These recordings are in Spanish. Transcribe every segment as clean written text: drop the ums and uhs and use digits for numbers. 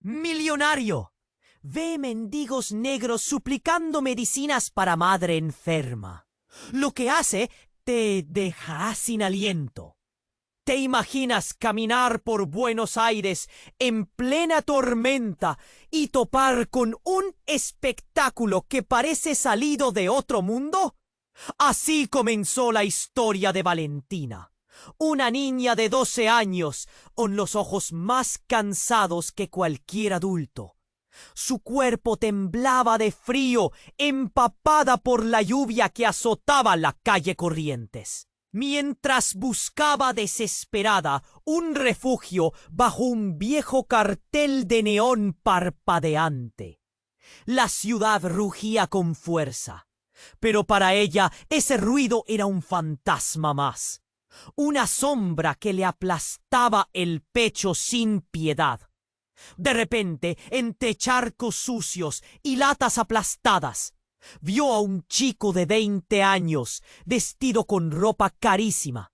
millonario. Ve mendigos negros suplicando medicinas para madre enferma. Lo que hace te dejará sin aliento. ¿Te imaginas caminar por Buenos Aires en plena tormenta y topar con un espectáculo que parece salido de otro mundo? Así comenzó la historia de Valentina, una niña de 12 años con los ojos más cansados que cualquier adulto. Su cuerpo temblaba de frío, empapada por la lluvia que azotaba la calle Corrientes, mientras buscaba desesperada un refugio bajo un viejo cartel de neón parpadeante. La ciudad rugía con fuerza, pero para ella ese ruido era un fantasma más, una sombra que le aplastaba el pecho sin piedad. De repente, entre charcos sucios y latas aplastadas, vio a un chico de 20 años, vestido con ropa carísima,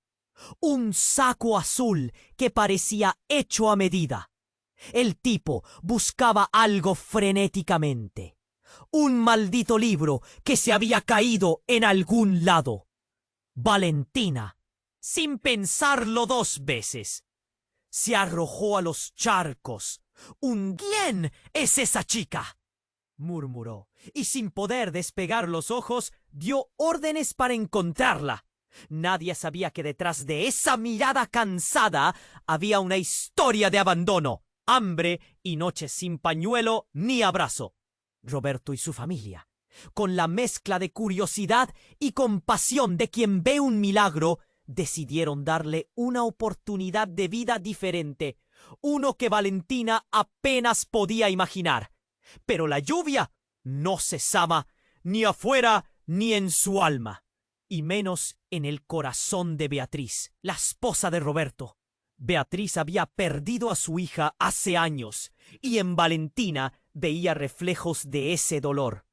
un saco azul que parecía hecho a medida. El tipo buscaba algo frenéticamente, un maldito libro que se había caído en algún lado. Valentina, sin pensarlo 2 veces, se arrojó a los charcos. ¿Quién es esa chica?, murmuró, y sin poder despegar los ojos, dio órdenes para encontrarla. Nadie sabía que detrás de esa mirada cansada había una historia de abandono, hambre y noches sin pañuelo ni abrazo. Roberto y su familia, con la mezcla de curiosidad y compasión de quien ve un milagro, decidieron darle una oportunidad de vida diferente, uno que Valentina apenas podía imaginar. Pero la lluvia no cesaba ni afuera ni en su alma, y menos en el corazón de Beatriz, la esposa de Roberto. Beatriz había perdido a su hija hace años, y en Valentina veía reflejos de ese dolor.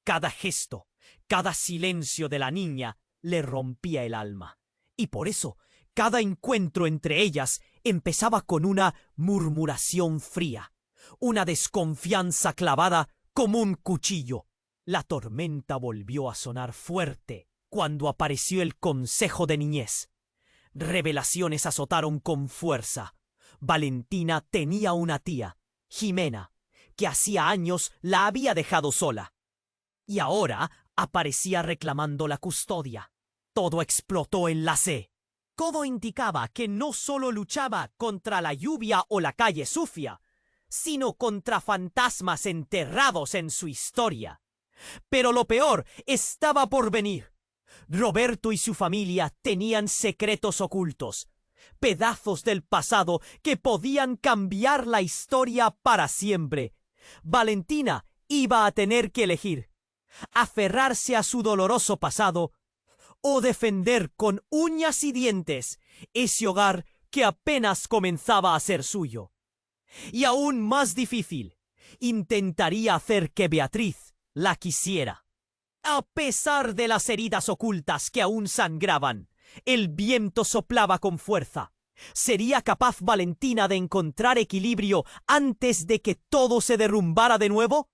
Cada gesto, cada silencio de la niña le rompía el alma, y por eso cada encuentro entre ellas empezaba con una murmuración fría, una desconfianza clavada como un cuchillo. La tormenta volvió a sonar fuerte cuando apareció el Consejo de Niñez. Revelaciones azotaron con fuerza. Valentina tenía una tía, Jimena, que hacía años la había dejado sola, y ahora aparecía reclamando la custodia. Todo explotó en la C. Todo indicaba que no solo luchaba contra la lluvia o la calle sucia, sino contra fantasmas enterrados en su historia. Pero lo peor estaba por venir. Roberto y su familia tenían secretos ocultos, pedazos del pasado que podían cambiar la historia para siempre. Valentina iba a tener que elegir: aferrarse a su doloroso pasado o defender con uñas y dientes ese hogar que apenas comenzaba a ser suyo. Y aún más difícil, intentaría hacer que Beatriz la quisiera. A pesar de las heridas ocultas que aún sangraban, el viento soplaba con fuerza. ¿Sería capaz Valentina de encontrar equilibrio antes de que todo se derrumbara de nuevo?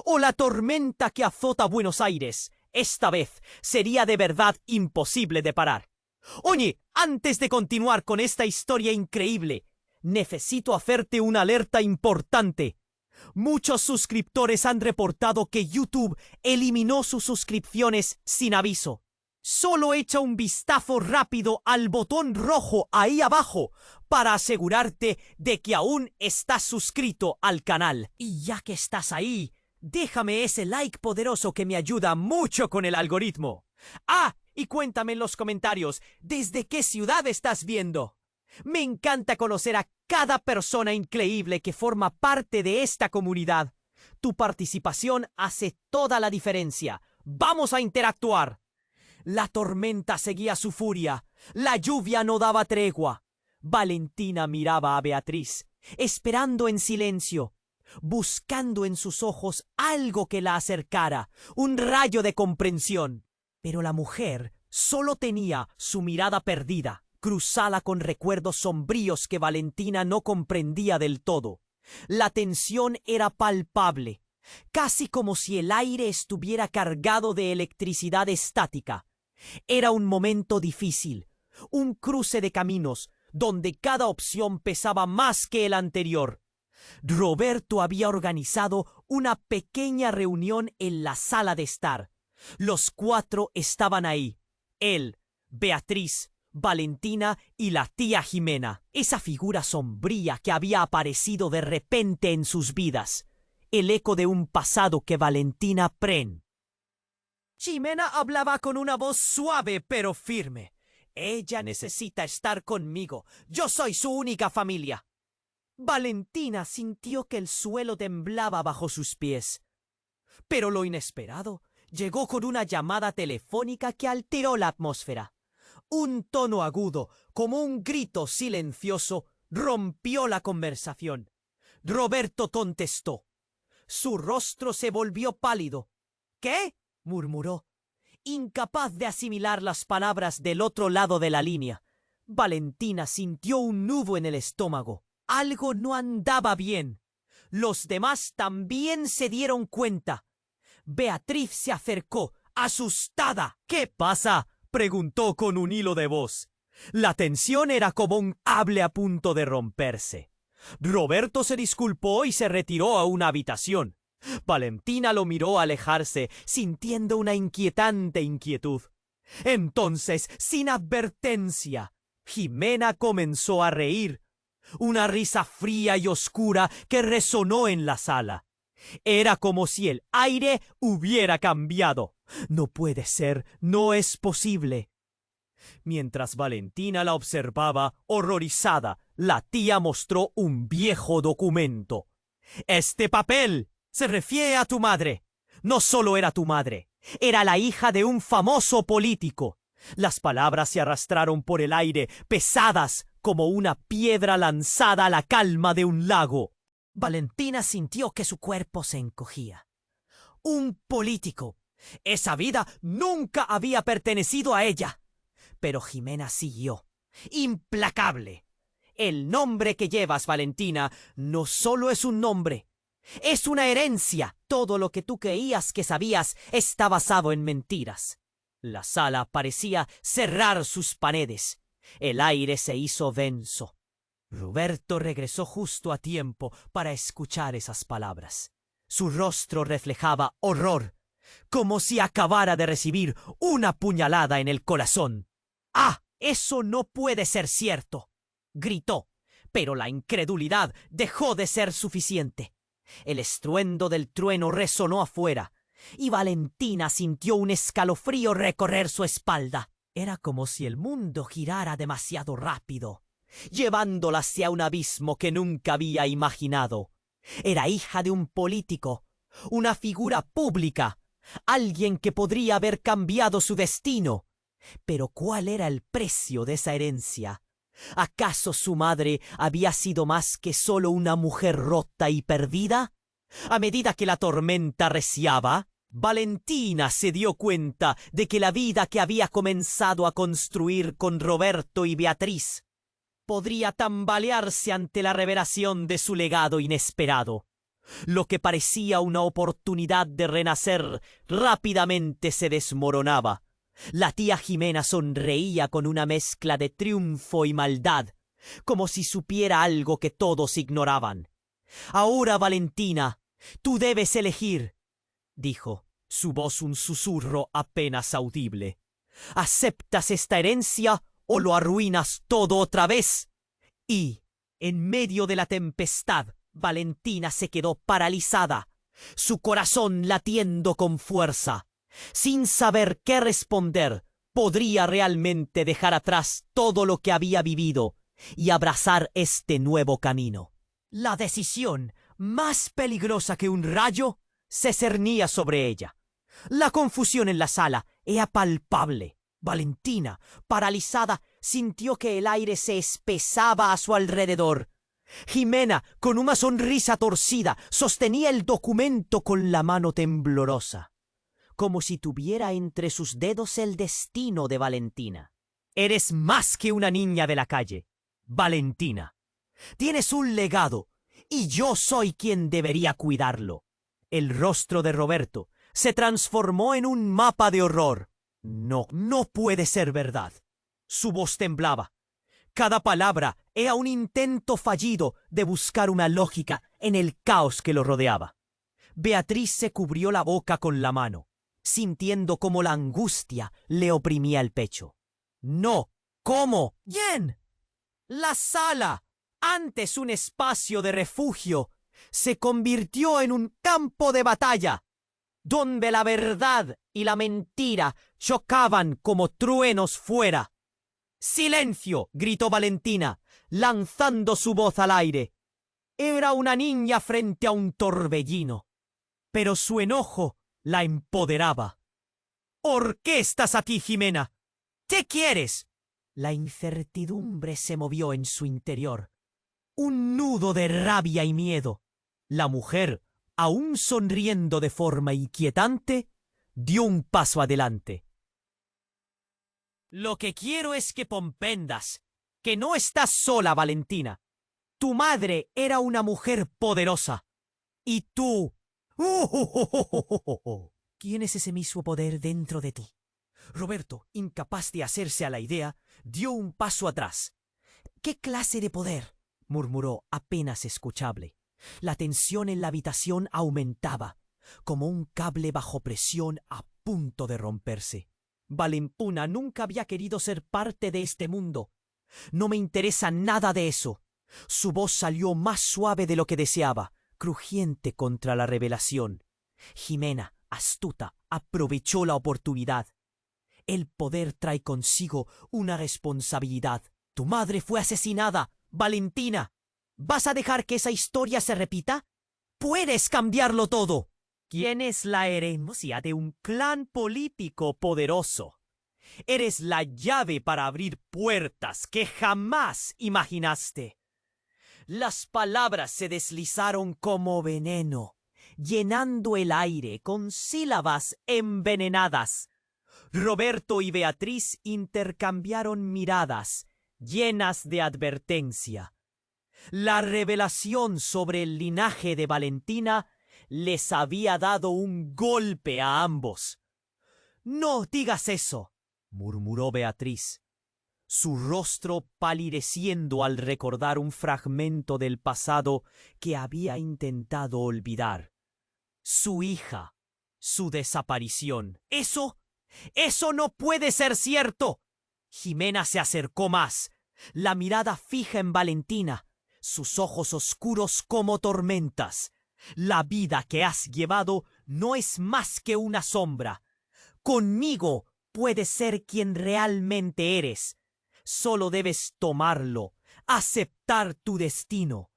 ¿O la tormenta que azota Buenos Aires esta vez sería de verdad imposible de parar? Oye, antes de continuar con esta historia increíble, necesito hacerte una alerta importante. Muchos suscriptores han reportado que YouTube eliminó sus suscripciones sin aviso. Solo echa un vistazo rápido al botón rojo ahí abajo para asegurarte de que aún estás suscrito al canal. Y ya que estás ahí, déjame ese like poderoso que me ayuda mucho con el algoritmo. Ah, y cuéntame en los comentarios desde qué ciudad estás viendo. Me encanta conocer a cada persona increíble que forma parte de esta comunidad. Tu participación hace toda la diferencia. ¡Vamos a interactuar! La tormenta seguía su furia. La lluvia no daba tregua. Valentina miraba a Beatriz, esperando en silencio, buscando en sus ojos algo que la acercara, un rayo de comprensión. Pero la mujer solo tenía su mirada perdida, cruzada con recuerdos sombríos que Valentina no comprendía del todo. La tensión era palpable, casi como si el aire estuviera cargado de electricidad estática. Era un momento difícil, un cruce de caminos, donde cada opción pesaba más que el anterior. Roberto había organizado una pequeña reunión en la sala de estar. Los 4 estaban ahí: él, Beatriz, Valentina y la tía Jimena, esa figura sombría que había aparecido de repente en sus vidas, el eco de un pasado que Valentina pren. Jimena hablaba con una voz suave pero firme. Ella necesita estar conmigo. Yo soy su única familia. Valentina sintió que el suelo temblaba bajo sus pies. Pero lo inesperado llegó con una llamada telefónica que alteró la atmósfera. Un tono agudo, como un grito silencioso, rompió la conversación. Roberto contestó. Su rostro se volvió pálido. ¿Qué?, murmuró, incapaz de asimilar las palabras del otro lado de la línea. Valentina sintió un nudo en el estómago. Algo no andaba bien. Los demás también se dieron cuenta. Beatriz se acercó, asustada. ¿Qué pasa?, preguntó con un hilo de voz. La tensión era como un hable a punto de romperse. Roberto se disculpó y se retiró a una habitación. Valentina lo miró alejarse, sintiendo una inquietante inquietud. Entonces, sin advertencia, Jimena comenzó a reír. Una risa fría y oscura que resonó en la sala. Era como si el aire hubiera cambiado. No puede ser, no es posible. Mientras Valentina la observaba, horrorizada, la tía mostró un viejo documento. «Este papel se refiere a tu madre. No solo era tu madre, era la hija de un famoso político». Las palabras se arrastraron por el aire, pesadas como una piedra lanzada a la calma de un lago. Valentina sintió que su cuerpo se encogía. Un político. Esa vida nunca había pertenecido a ella. Pero Jimena siguió, implacable. El nombre que llevas, Valentina, no solo es un nombre, es una herencia. Todo lo que tú creías que sabías está basado en mentiras. La sala parecía cerrar sus paredes. El aire se hizo denso. Roberto regresó justo a tiempo para escuchar esas palabras. Su rostro reflejaba horror, como si acabara de recibir una puñalada en el corazón. «¡Ah! Eso no puede ser cierto», gritó, pero la incredulidad dejó de ser suficiente. El estruendo del trueno resonó afuera, y Valentina sintió un escalofrío recorrer su espalda. Era como si el mundo girara demasiado rápido, llevándola hacia un abismo que nunca había imaginado. Era hija de un político, una figura pública, alguien que podría haber cambiado su destino. Pero ¿cuál era el precio de esa herencia? ¿Acaso su madre había sido más que solo una mujer rota y perdida? A medida que la tormenta reciaba, Valentina se dio cuenta de que la vida que había comenzado a construir con Roberto y Beatriz podría tambalearse ante la revelación de su legado inesperado. Lo que parecía una oportunidad de renacer rápidamente se desmoronaba. La tía Jimena sonreía con una mezcla de triunfo y maldad, como si supiera algo que todos ignoraban. «Ahora, Valentina, tú debes elegir», dijo, su voz un susurro apenas audible. «¿Aceptas esta herencia o lo arruinas todo otra vez?» Y, en medio de la tempestad, Valentina se quedó paralizada, su corazón latiendo con fuerza. Sin saber qué responder, podría realmente dejar atrás todo lo que había vivido y abrazar este nuevo camino. La decisión, más peligrosa que un rayo, se cernía sobre ella. La confusión en la sala era palpable. Valentina, paralizada, sintió que el aire se espesaba a su alrededor. Jimena, con una sonrisa torcida, sostenía el documento con la mano temblorosa, como si tuviera entre sus dedos el destino de Valentina. «Eres más que una niña de la calle, Valentina. Tienes un legado, y yo soy quien debería cuidarlo. El rostro de Roberto se transformó en un mapa de horror. No, no puede ser verdad. Su voz temblaba. Cada palabra era un intento fallido de buscar una lógica en el caos que lo rodeaba. Beatriz se cubrió la boca con la mano, sintiendo cómo la angustia le oprimía el pecho. No, ¿cómo? ¿Quién? La sala, antes un espacio de refugio, se convirtió en un campo de batalla, donde la verdad y la mentira chocaban como truenos fuera. ¡Silencio!, gritó Valentina, lanzando su voz al aire. Era una niña frente a un torbellino, pero su enojo la empoderaba. ¿Por qué estás aquí, Jimena? ¿Qué quieres? La incertidumbre se movió en su interior. Un nudo de rabia y miedo. La mujer, aún sonriendo de forma inquietante, dio un paso adelante. Lo que quiero es que comprendas que no estás sola, Valentina. Tu madre era una mujer poderosa. Y tú... ¿Quién es ese mismo poder dentro de ti? Roberto, incapaz de hacerse a la idea, dio un paso atrás. ¿Qué clase de poder?, murmuró apenas escuchable. La tensión en la habitación aumentaba, como un cable bajo presión a punto de romperse. Valentina nunca había querido ser parte de este mundo. No me interesa nada de eso. Su voz salió más suave de lo que deseaba, crujiente contra la revelación. Jimena, astuta, aprovechó la oportunidad. El poder trae consigo una responsabilidad. Tu madre fue asesinada, Valentina. ¿Vas a dejar que esa historia se repita? ¡Puedes cambiarlo todo! ¿Quién es la herencia de un clan político poderoso? Eres la llave para abrir puertas que jamás imaginaste. Las palabras se deslizaron como veneno, llenando el aire con sílabas envenenadas. Roberto y Beatriz intercambiaron miradas llenas de advertencia. La revelación sobre el linaje de Valentina les había dado un golpe a ambos. «No digas eso», murmuró Beatriz, su rostro palideciendo al recordar un fragmento del pasado que había intentado olvidar. Su hija, su desaparición. ¡Eso no puede ser cierto! Jimena se acercó más, la mirada fija en Valentina, sus ojos oscuros como tormentas. La vida que has llevado no es más que una sombra. Conmigo puedes ser quien realmente eres. Solo debes tomarlo, aceptar tu destino.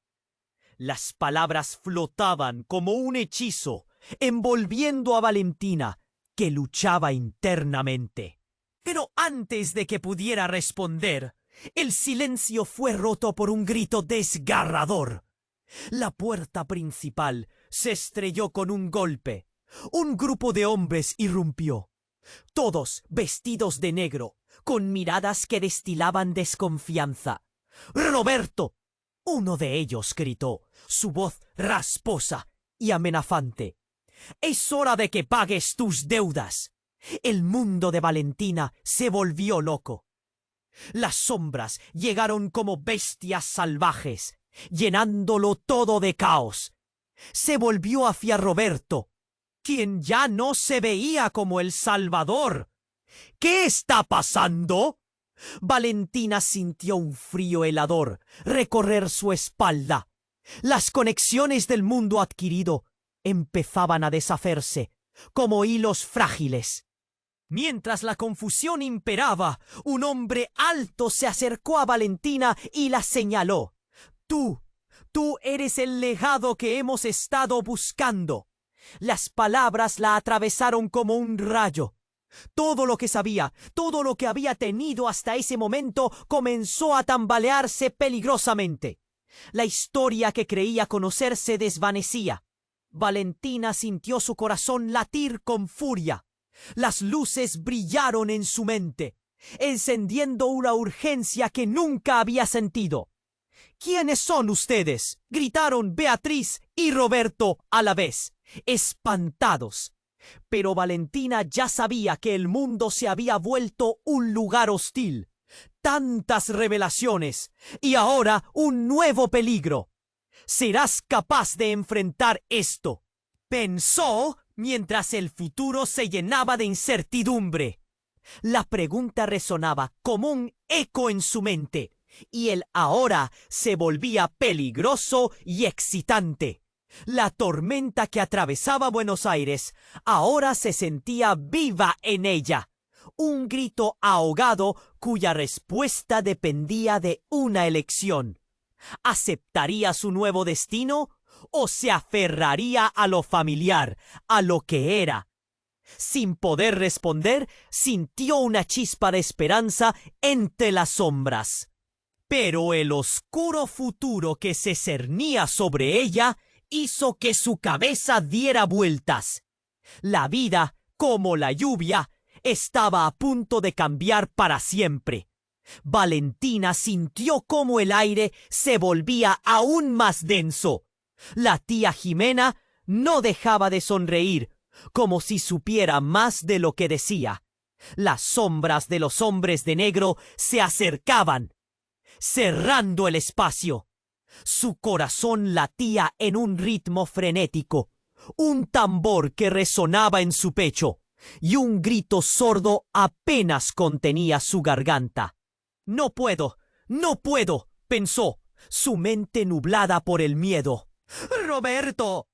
Las palabras flotaban como un hechizo, envolviendo a Valentina, que luchaba internamente. Pero antes de que pudiera responder, el silencio fue roto por un grito desgarrador. La puerta principal se estrelló con un golpe. Un grupo de hombres irrumpió, todos vestidos de negro, con miradas que destilaban desconfianza. «¡Roberto!», uno de ellos gritó, su voz rasposa y amenazante. «Es hora de que pagues tus deudas». El mundo de Valentina se volvió loco. Las sombras llegaron como bestias salvajes, llenándolo todo de caos. Se volvió hacia Roberto, quien ya no se veía como el salvador. «¿Qué está pasando?». Valentina sintió un frío helador recorrer su espalda. Las conexiones del mundo adquirido empezaban a deshacerse como hilos frágiles. Mientras la confusión imperaba, un hombre alto se acercó a Valentina y la señaló. Tú eres el legado que hemos estado buscando». Las palabras la atravesaron como un rayo. Todo lo que sabía, todo lo que había tenido hasta ese momento comenzó a tambalearse peligrosamente. La historia que creía conocer se desvanecía. Valentina sintió su corazón latir con furia. Las luces brillaron en su mente, encendiendo una urgencia que nunca había sentido. ¿Quiénes son ustedes?, gritaron Beatriz y Roberto a la vez, espantados. Pero Valentina ya sabía que el mundo se había vuelto un lugar hostil. Tantas revelaciones y ahora un nuevo peligro. ¿Serás capaz de enfrentar esto?, pensó mientras el futuro se llenaba de incertidumbre. La pregunta resonaba como un eco en su mente, y el ahora se volvía peligroso y excitante. La tormenta que atravesaba Buenos Aires ahora se sentía viva en ella. Un grito ahogado cuya respuesta dependía de una elección. ¿Aceptaría su nuevo destino o se aferraría a lo familiar, a lo que era? Sin poder responder, sintió una chispa de esperanza entre las sombras. Pero el oscuro futuro que se cernía sobre ella hizo que su cabeza diera vueltas. La vida, como la lluvia, estaba a punto de cambiar para siempre. Valentina sintió cómo el aire se volvía aún más denso. La tía Jimena no dejaba de sonreír, como si supiera más de lo que decía. Las sombras de los hombres de negro se acercaban, cerrando el espacio. Su corazón latía en un ritmo frenético, un tambor que resonaba en su pecho, y un grito sordo apenas contenía su garganta. «No puedo, no puedo», pensó, su mente nublada por el miedo. «¡Roberto!»,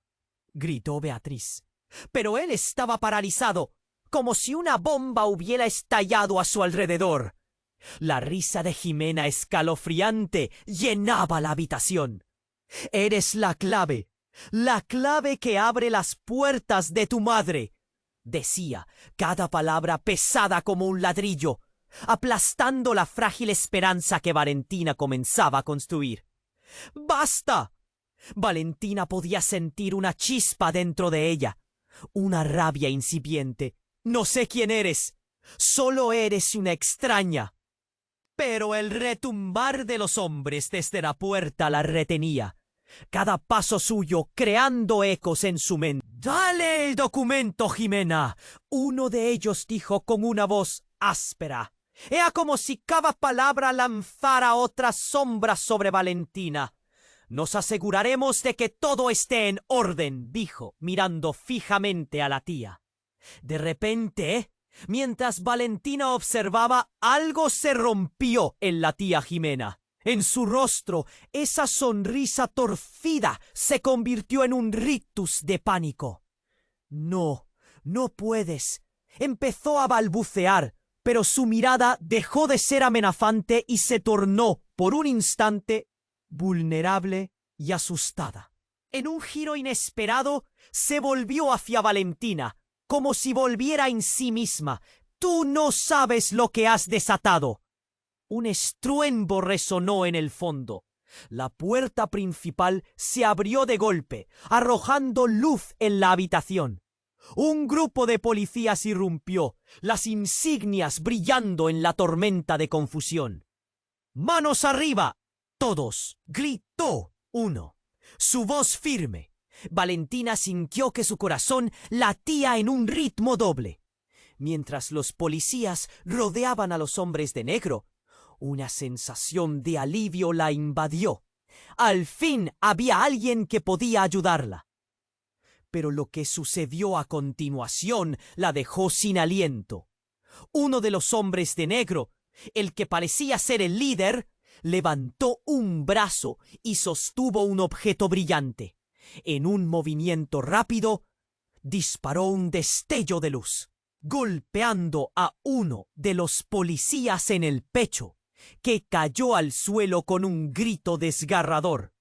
gritó Beatriz. Pero él estaba paralizado, como si una bomba hubiera estallado a su alrededor. La risa de Jimena, escalofriante, llenaba la habitación. «Eres la clave que abre las puertas de tu madre», decía, cada palabra pesada como un ladrillo, aplastando la frágil esperanza que Valentina comenzaba a construir. «¡Basta!». Valentina podía sentir una chispa dentro de ella, una rabia incipiente. «No sé quién eres, solo eres una extraña». Pero el retumbar de los hombres desde la puerta la retenía, cada paso suyo creando ecos en su mente. «¡Dale el documento, Jimena!», uno de ellos dijo con una voz áspera. Era como si cada palabra lanzara otras sombras sobre Valentina. «Nos aseguraremos de que todo esté en orden», dijo, mirando fijamente a la tía. De repente, mientras Valentina observaba, algo se rompió en la tía Jimena. En su rostro, esa sonrisa torcida se convirtió en un rictus de pánico. «No, no puedes», empezó a balbucear, pero su mirada dejó de ser amenazante y se tornó, por un instante, vulnerable y asustada. En un giro inesperado, se volvió hacia Valentina, como si volviera en sí misma. «Tú no sabes lo que has desatado». Un estruendo resonó en el fondo. La puerta principal se abrió de golpe, arrojando luz en la habitación. Un grupo de policías irrumpió, las insignias brillando en la tormenta de confusión. «¡Manos arriba, todos!», gritó uno. Su voz firme. Valentina sintió que su corazón latía en un ritmo doble. Mientras los policías rodeaban a los hombres de negro, una sensación de alivio la invadió. Al fin había alguien que podía ayudarla. Pero lo que sucedió a continuación la dejó sin aliento. Uno de los hombres de negro, el que parecía ser el líder, levantó un brazo y sostuvo un objeto brillante. En un movimiento rápido, disparó un destello de luz, golpeando a uno de los policías en el pecho, que cayó al suelo con un grito desgarrador.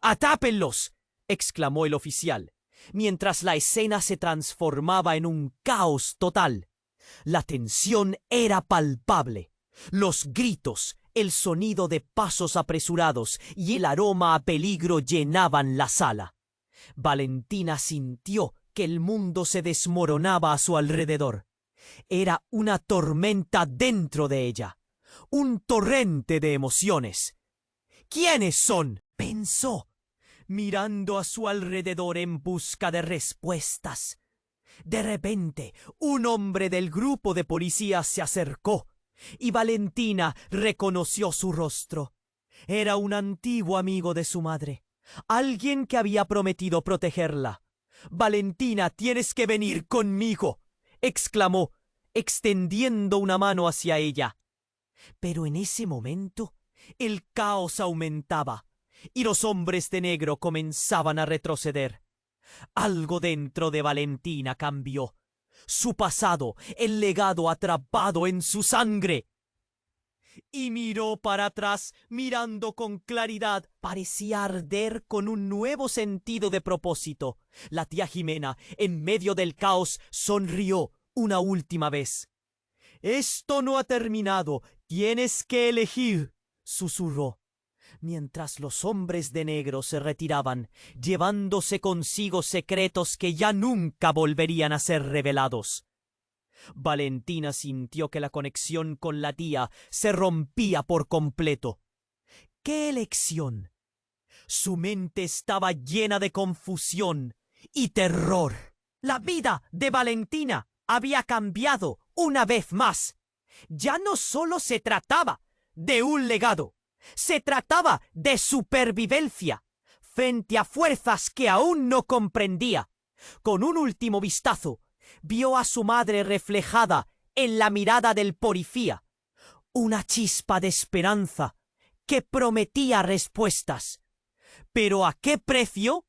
«¡Atápenlos!», exclamó el oficial, mientras la escena se transformaba en un caos total. La tensión era palpable. Los gritos, el sonido de pasos apresurados y el aroma a peligro llenaban la sala. Valentina sintió que el mundo se desmoronaba a su alrededor. Era una tormenta dentro de ella, un torrente de emociones. ¿Quiénes son?, pensó, mirando a su alrededor en busca de respuestas. De repente, un hombre del grupo de policías se acercó, y Valentina reconoció su rostro. Era un antiguo amigo de su madre, alguien que había prometido protegerla. «Valentina, tienes que venir conmigo», exclamó, extendiendo una mano hacia ella. Pero en ese momento, el caos aumentaba, y los hombres de negro comenzaban a retroceder. Algo dentro de Valentina cambió. Su pasado, el legado atrapado en su sangre. Y miró para atrás, mirando con claridad. Parecía arder con un nuevo sentido de propósito. La tía Jimena, en medio del caos, sonrió una última vez. «Esto no ha terminado. Tienes que elegir», susurró, mientras los hombres de negro se retiraban, llevándose consigo secretos que ya nunca volverían a ser revelados. Valentina sintió que la conexión con la tía se rompía por completo. ¿Qué elección? Su mente estaba llena de confusión y terror. La vida de Valentina había cambiado una vez más. Ya no solo se trataba de un legado, se trataba de supervivencia frente a fuerzas que aún no comprendía. Con un último vistazo, vio a su madre reflejada en la mirada del policía, una chispa de esperanza que prometía respuestas. ¿Pero a qué precio?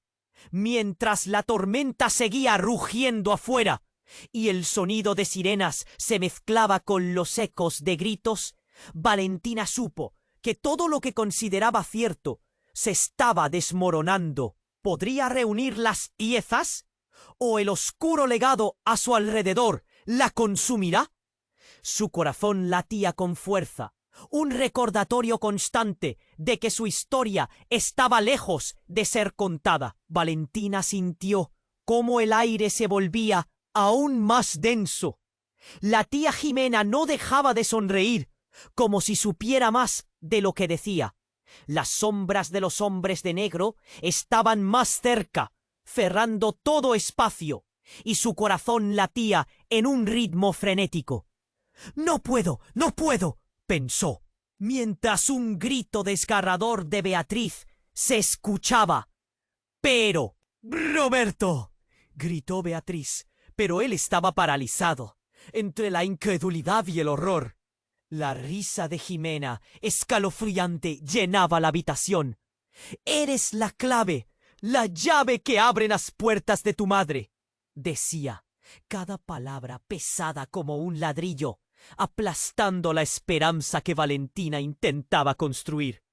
Mientras la tormenta seguía rugiendo afuera y el sonido de sirenas se mezclaba con los ecos de gritos, Valentina supo que todo lo que consideraba cierto se estaba desmoronando. ¿Podría reunir las piezas? ¿O el oscuro legado a su alrededor la consumirá? Su corazón latía con fuerza, un recordatorio constante de que su historia estaba lejos de ser contada. Valentina sintió cómo el aire se volvía aún más denso. La tía Jimena no dejaba de sonreír, como si supiera más de lo que decía. Las sombras de los hombres de negro estaban más cerca, cerrando todo espacio, y su corazón latía en un ritmo frenético. «No puedo, no puedo», pensó, mientras un grito desgarrador de Beatriz se escuchaba. «Pero, Roberto», gritó Beatriz, pero él estaba paralizado, entre la incredulidad y el horror. La risa de Jimena, escalofriante, llenaba la habitación. «Eres la clave, la llave que abre las puertas de tu madre», decía, cada palabra pesada como un ladrillo, aplastando la esperanza que Valentina intentaba construir.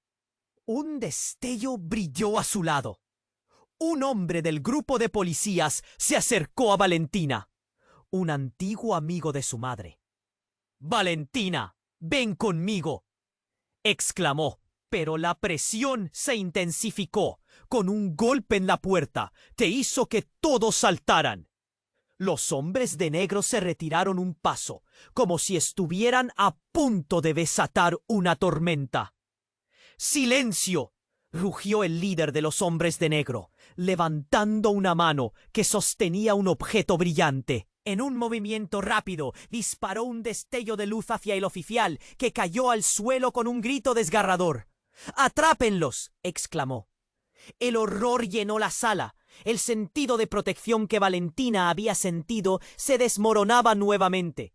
Un destello brilló a su lado. Un hombre del grupo de policías se acercó a Valentina, un antiguo amigo de su madre. «Valentina, ven conmigo», exclamó, pero la presión se intensificó. Con un golpe en la puerta que hizo que todos saltaran. Los hombres de negro se retiraron un paso, como si estuvieran a punto de desatar una tormenta. «¡Silencio!», rugió el líder de los hombres de negro, levantando una mano que sostenía un objeto brillante. En un movimiento rápido, disparó un destello de luz hacia el oficial, que cayó al suelo con un grito desgarrador. «¡Atrápenlos!», exclamó. El horror llenó la sala. El sentido de protección que Valentina había sentido se desmoronaba nuevamente.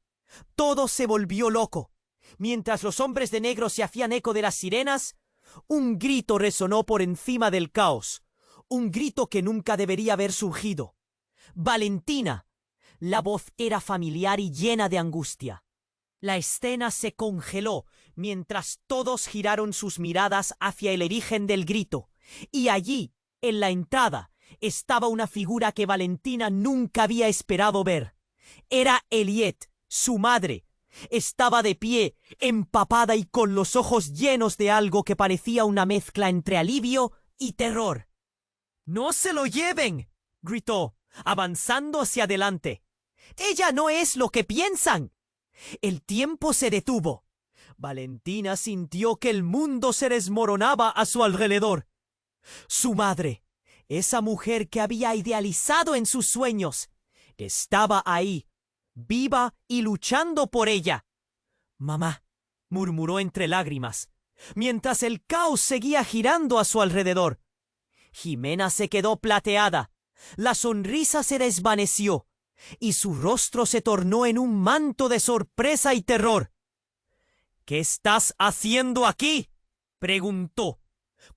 Todo se volvió loco. Mientras los hombres de negro se hacían eco de las sirenas, un grito resonó por encima del caos. Un grito que nunca debería haber surgido. «Valentina». La voz era familiar y llena de angustia. La escena se congeló mientras todos giraron sus miradas hacia el origen del grito. Y allí, en la entrada, estaba una figura que Valentina nunca había esperado ver. Era Eliette, su madre. Estaba de pie, empapada y con los ojos llenos de algo que parecía una mezcla entre alivio y terror. «¡No se lo lleven!», gritó, avanzando hacia adelante. «¡Ella no es lo que piensan!». El tiempo se detuvo. Valentina sintió que el mundo se desmoronaba a su alrededor. Su madre, esa mujer que había idealizado en sus sueños, estaba ahí, viva y luchando por ella. «Mamá», murmuró entre lágrimas, mientras el caos seguía girando a su alrededor. Jimena se quedó plateada, la sonrisa se desvaneció, y su rostro se tornó en un manto de sorpresa y terror. «¿Qué estás haciendo aquí?», preguntó,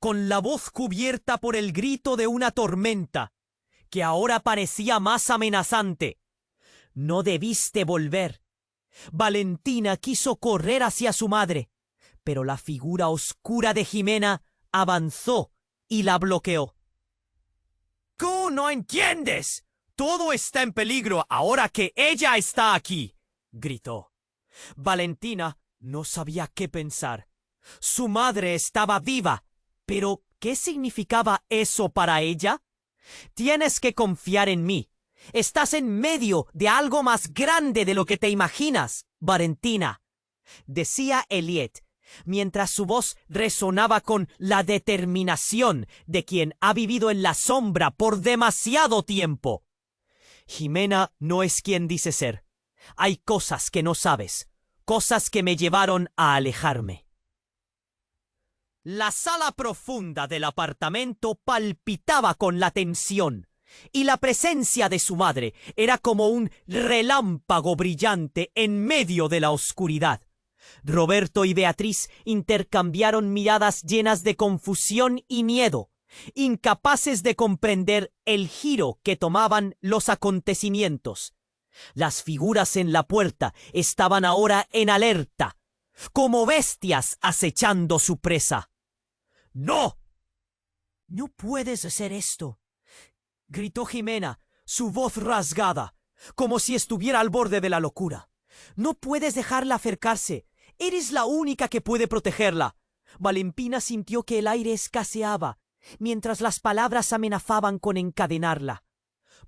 con la voz cubierta por el grito de una tormenta, que ahora parecía más amenazante. «No debiste volver». Valentina quiso correr hacia su madre, pero la figura oscura de Jimena avanzó y la bloqueó. «¿Tú no entiendes? Todo está en peligro ahora que ella está aquí», gritó. Valentina no sabía qué pensar. Su madre estaba viva, pero ¿qué significaba eso para ella? «Tienes que confiar en mí. Estás en medio de algo más grande de lo que te imaginas, Valentina», decía Elliot, mientras su voz resonaba con la determinación de quien ha vivido en la sombra por demasiado tiempo. «Jimena no es quien dice ser. Hay cosas que no sabes, cosas que me llevaron a alejarme». La sala profunda del apartamento palpitaba con la tensión, y la presencia de su madre era como un relámpago brillante en medio de la oscuridad. Roberto y Beatriz intercambiaron miradas llenas de confusión y miedo, incapaces de comprender el giro que tomaban los acontecimientos. Las figuras en la puerta estaban ahora en alerta, como bestias acechando su presa. «¡No! No puedes hacer esto», gritó Jimena, su voz rasgada, como si estuviera al borde de la locura. «No puedes dejarla acercarse. Eres la única que puede protegerla». Valentina sintió que el aire escaseaba, mientras las palabras amenazaban con encadenarla.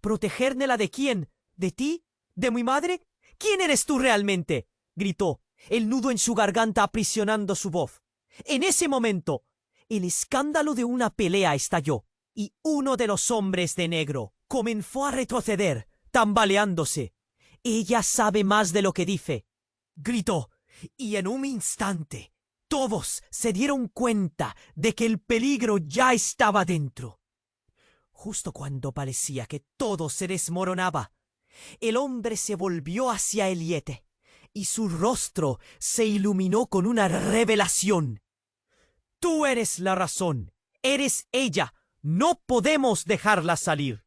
«¿Protegérmela de quién? ¿De ti? ¿De mi madre? ¿Quién eres tú realmente?», gritó, el nudo en su garganta aprisionando su voz. En ese momento, el escándalo de una pelea estalló, y uno de los hombres de negro comenzó a retroceder, tambaleándose. «Ella sabe más de lo que dice», gritó, y en un instante todos se dieron cuenta de que el peligro ya estaba dentro. Justo cuando parecía que todo se desmoronaba, el hombre se volvió hacia Elliot, y su rostro se iluminó con una revelación. «Tú eres la razón. Eres ella. No podemos dejarla salir»,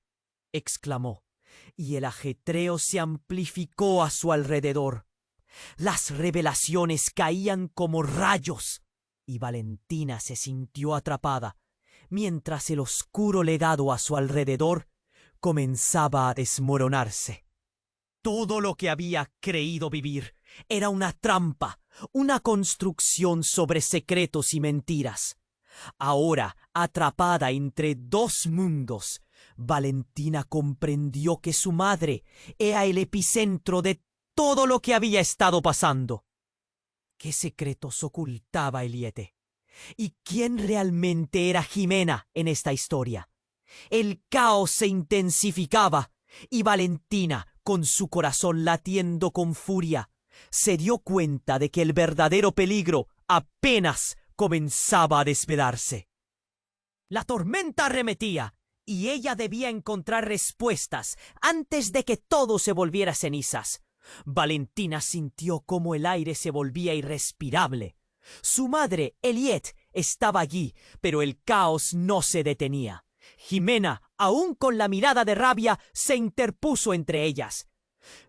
exclamó, y el ajetreo se amplificó a su alrededor. Las revelaciones caían como rayos, y Valentina se sintió atrapada, mientras el oscuro legado a su alrededor comenzaba a desmoronarse. Todo lo que había creído vivir era una trampa, una construcción sobre secretos y mentiras. Ahora, atrapada entre dos mundos, Valentina comprendió que su madre era el epicentro de todo lo que había estado pasando. ¿Qué secretos ocultaba Elliot? ¿Y quién realmente era Jimena en esta historia? El caos se intensificaba, y Valentina, con su corazón latiendo con furia, se dio cuenta de que el verdadero peligro apenas comenzaba a desvelarse. La tormenta arremetía, y ella debía encontrar respuestas antes de que todo se volviera cenizas. Valentina sintió cómo el aire se volvía irrespirable. Su madre, Elliot, estaba allí, pero el caos no se detenía. Jimena, aún con la mirada de rabia, se interpuso entre ellas.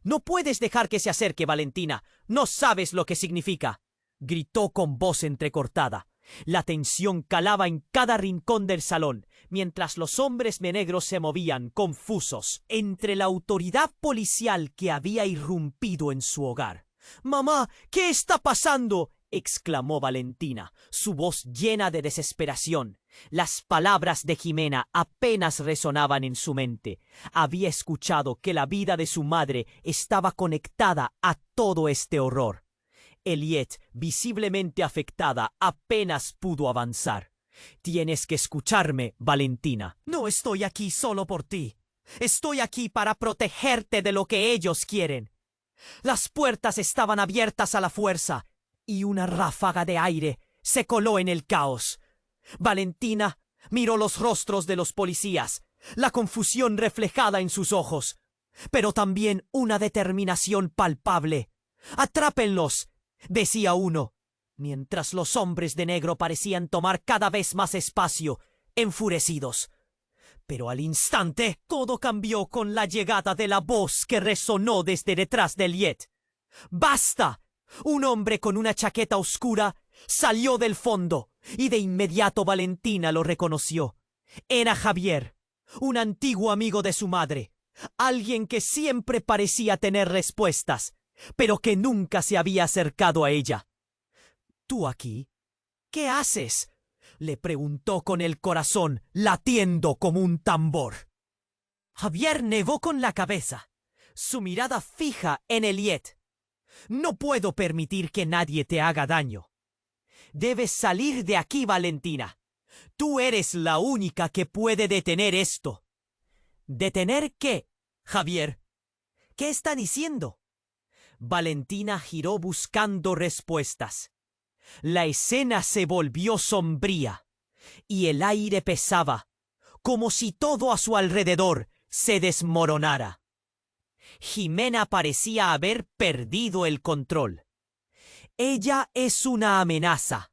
«No puedes dejar que se acerque, Valentina. No sabes lo que significa», gritó con voz entrecortada. La tensión calaba en cada rincón del salón, mientras los hombres negros se movían, confusos, entre la autoridad policial que había irrumpido en su hogar. «Mamá, ¿qué está pasando?», exclamó Valentina, su voz llena de desesperación. Las palabras de Jimena apenas resonaban en su mente. Había escuchado que la vida de su madre estaba conectada a todo este horror. Elliot, visiblemente afectada, apenas pudo avanzar. Tienes que escucharme, Valentina. No estoy aquí solo por ti. Estoy aquí para protegerte de lo que ellos quieren. Las puertas estaban abiertas a la fuerza y una ráfaga de aire se coló en el caos. Valentina miró los rostros de los policías, la confusión reflejada en sus ojos, pero también una determinación palpable. «Atrápenlos», decía uno, mientras los hombres de negro parecían tomar cada vez más espacio, enfurecidos. Pero al instante todo cambió con la llegada de la voz que resonó desde detrás de Elliot. «¡Basta!». Un hombre con una chaqueta oscura salió del fondo y de inmediato Valentina lo reconoció. Era Javier, un antiguo amigo de su madre, alguien que siempre parecía tener respuestas, pero que nunca se había acercado a ella. «¿Tú aquí? ¿Qué haces?», le preguntó con el corazón latiendo como un tambor. Javier negó con la cabeza, su mirada fija en Elliot. «No puedo permitir que nadie te haga daño. Debes salir de aquí, Valentina. Tú eres la única que puede detener esto». «¿Detener qué, Javier? ¿Qué está diciendo?». Valentina giró buscando respuestas. La escena se volvió sombría y el aire pesaba, como si todo a su alrededor se desmoronara. Jimena parecía haber perdido el control. «Ella es una amenaza.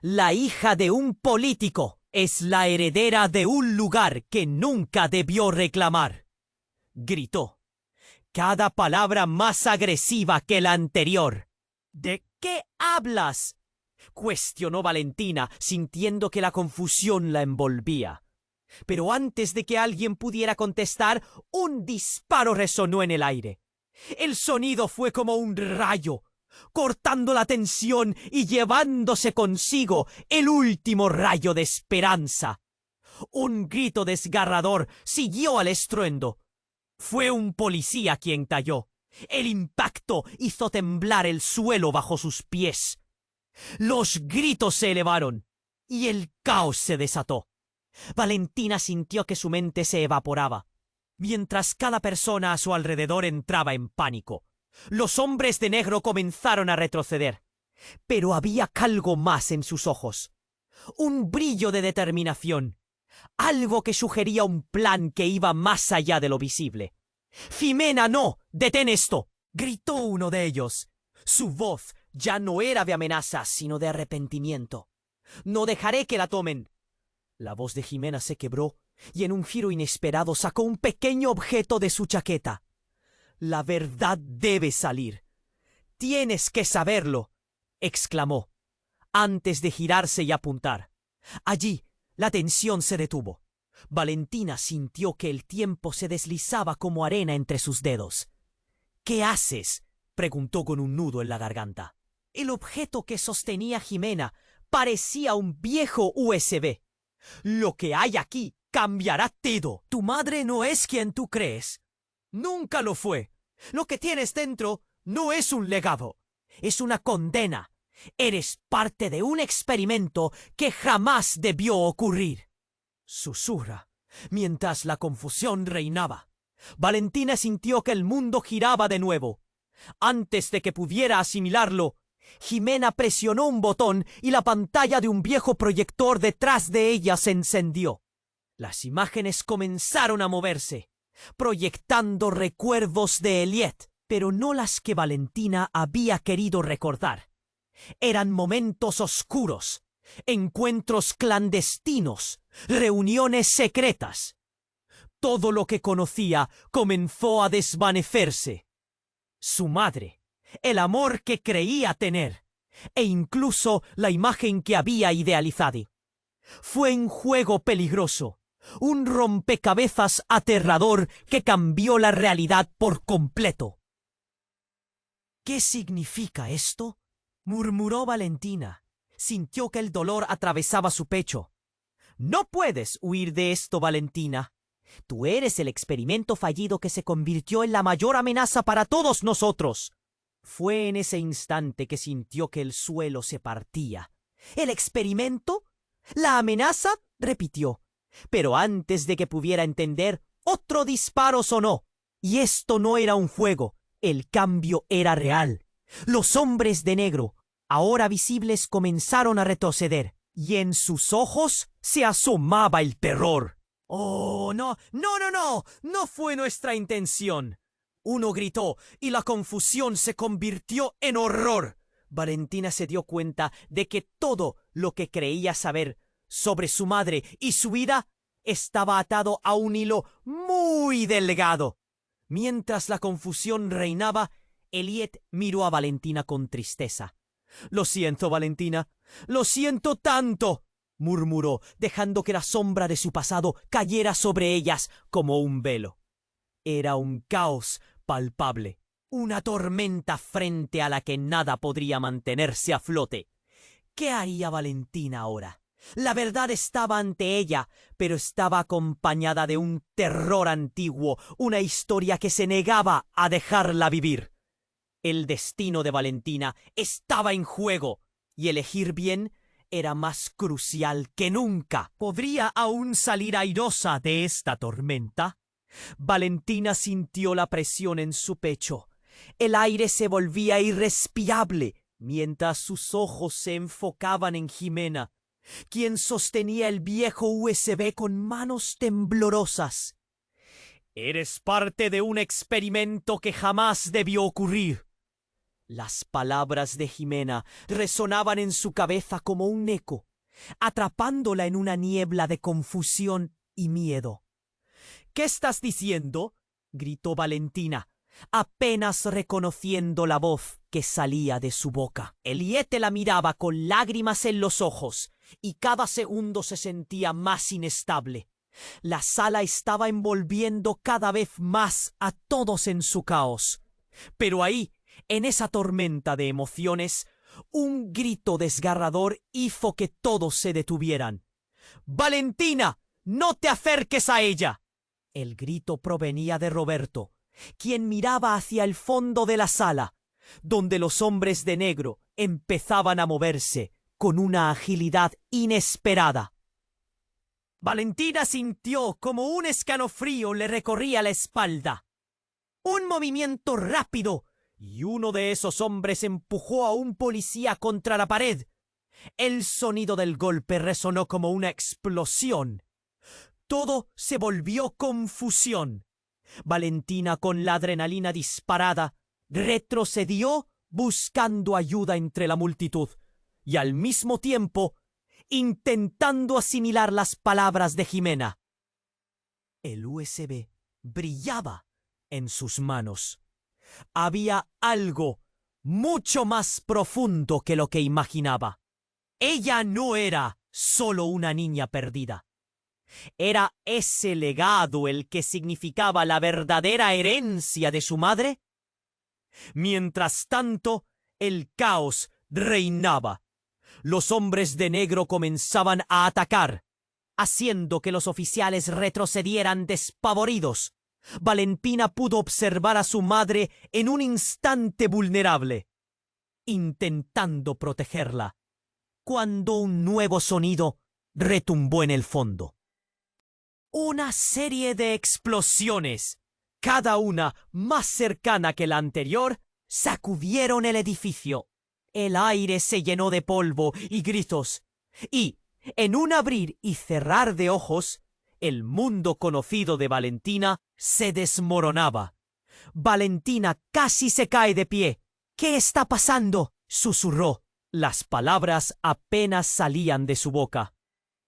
La hija de un político es la heredera de un lugar que nunca debió reclamar», gritó, cada palabra más agresiva que la anterior. «¿De qué hablas?», cuestionó Valentina, sintiendo que la confusión la envolvía. Pero antes de que alguien pudiera contestar, un disparo resonó en el aire. El sonido fue como un rayo, cortando la tensión y llevándose consigo el último rayo de esperanza. Un grito desgarrador siguió al estruendo. Fue un policía quien cayó. El impacto hizo temblar el suelo bajo sus pies. Los gritos se elevaron y el caos se desató. Valentina sintió que su mente se evaporaba, mientras cada persona a su alrededor entraba en pánico. Los hombres de negro comenzaron a retroceder, pero había algo más en sus ojos. Un brillo de determinación, algo que sugería un plan que iba más allá de lo visible. «¡Jimena, no! ¡Detén esto!», gritó uno de ellos. Su voz ya no era de amenaza, sino de arrepentimiento. «No dejaré que la tomen». La voz de Jimena se quebró y en un giro inesperado sacó un pequeño objeto de su chaqueta. «La verdad debe salir. Tienes que saberlo», exclamó, antes de girarse y apuntar. Allí, la tensión se detuvo. Valentina sintió que el tiempo se deslizaba como arena entre sus dedos. «¿Qué haces?», preguntó con un nudo en la garganta. El objeto que sostenía Jimena parecía un viejo USB. «Lo que hay aquí cambiará todo. Tu madre no es quien tú crees. Nunca lo fue. Lo que tienes dentro no es un legado. Es una condena. Eres parte de un experimento que jamás debió ocurrir», susurra, mientras la confusión reinaba. Valentina sintió que el mundo giraba de nuevo. Antes de que pudiera asimilarlo, Jimena presionó un botón y la pantalla de un viejo proyector detrás de ella se encendió. Las imágenes comenzaron a moverse, proyectando recuerdos de Elliot, pero no las que Valentina había querido recordar. Eran momentos oscuros, encuentros clandestinos, reuniones secretas. Todo lo que conocía comenzó a desvanecerse. Su madre, el amor que creía tener, e incluso la imagen que había idealizado. Fue un juego peligroso, un rompecabezas aterrador que cambió la realidad por completo. «¿Qué significa esto?», murmuró Valentina. Sintió que el dolor atravesaba su pecho. «No puedes huir de esto, Valentina. Tú eres el experimento fallido que se convirtió en la mayor amenaza para todos nosotros». Fue en ese instante que sintió que el suelo se partía. ¿El experimento? ¿La amenaza? Repitió. Pero antes de que pudiera entender, otro disparo sonó. Y esto no era un juego, el cambio era real. Los hombres de negro, ahora visibles, comenzaron a retroceder, y en sus ojos se asomaba el terror. ¡Oh, no! ¡No, no, no! ¡No fue nuestra intención! Uno gritó, y la confusión se convirtió en horror. Valentina se dio cuenta de que todo lo que creía saber sobre su madre y su vida estaba atado a un hilo muy delgado. Mientras la confusión reinaba, Elliot miró a Valentina con tristeza. «Lo siento, Valentina, lo siento tanto», murmuró, dejando que la sombra de su pasado cayera sobre ellas como un velo. Era un caos palpable, una tormenta frente a la que nada podría mantenerse a flote. ¿Qué haría Valentina ahora? La verdad estaba ante ella, pero estaba acompañada de un terror antiguo, una historia que se negaba a dejarla vivir. El destino de Valentina estaba en juego, y elegir bien era más crucial que nunca. ¿Podría aún salir airosa de esta tormenta? Valentina sintió la presión en su pecho. El aire se volvía irrespirable mientras sus ojos se enfocaban en Jimena, quien sostenía el viejo USB con manos temblorosas. «Eres parte de un experimento que jamás debió ocurrir». Las palabras de Jimena resonaban en su cabeza como un eco, atrapándola en una niebla de confusión y miedo. «¿Qué estás diciendo?», gritó Valentina, apenas reconociendo la voz que salía de su boca. Elliot la miraba con lágrimas en los ojos, y cada segundo se sentía más inestable. La sala estaba envolviendo cada vez más a todos en su caos. Pero ahí, en esa tormenta de emociones, un grito desgarrador hizo que todos se detuvieran. «¡Valentina! ¡No te acerques a ella!». El grito provenía de Roberto, quien miraba hacia el fondo de la sala, donde los hombres de negro empezaban a moverse con una agilidad inesperada. Valentina sintió como un escalofrío le recorría la espalda. Un movimiento rápido, y uno de esos hombres empujó a un policía contra la pared. El sonido del golpe resonó como una explosión. Todo se volvió confusión. Valentina, con la adrenalina disparada, retrocedió buscando ayuda entre la multitud y al mismo tiempo intentando asimilar las palabras de Jimena. El USB brillaba en sus manos. Había algo mucho más profundo que lo que imaginaba. Ella no era solo una niña perdida. ¿Era ese legado el que significaba la verdadera herencia de su madre? Mientras tanto, el caos reinaba. Los hombres de negro comenzaban a atacar, haciendo que los oficiales retrocedieran despavoridos. Valentina pudo observar a su madre en un instante vulnerable, intentando protegerla, cuando un nuevo sonido retumbó en el fondo. Una serie de explosiones, cada una más cercana que la anterior, sacudieron el edificio. El aire se llenó de polvo y gritos, y, en un abrir y cerrar de ojos, el mundo conocido de Valentina se desmoronaba. Valentina casi se cae de pie. «¿Qué está pasando?», susurró. Las palabras apenas salían de su boca.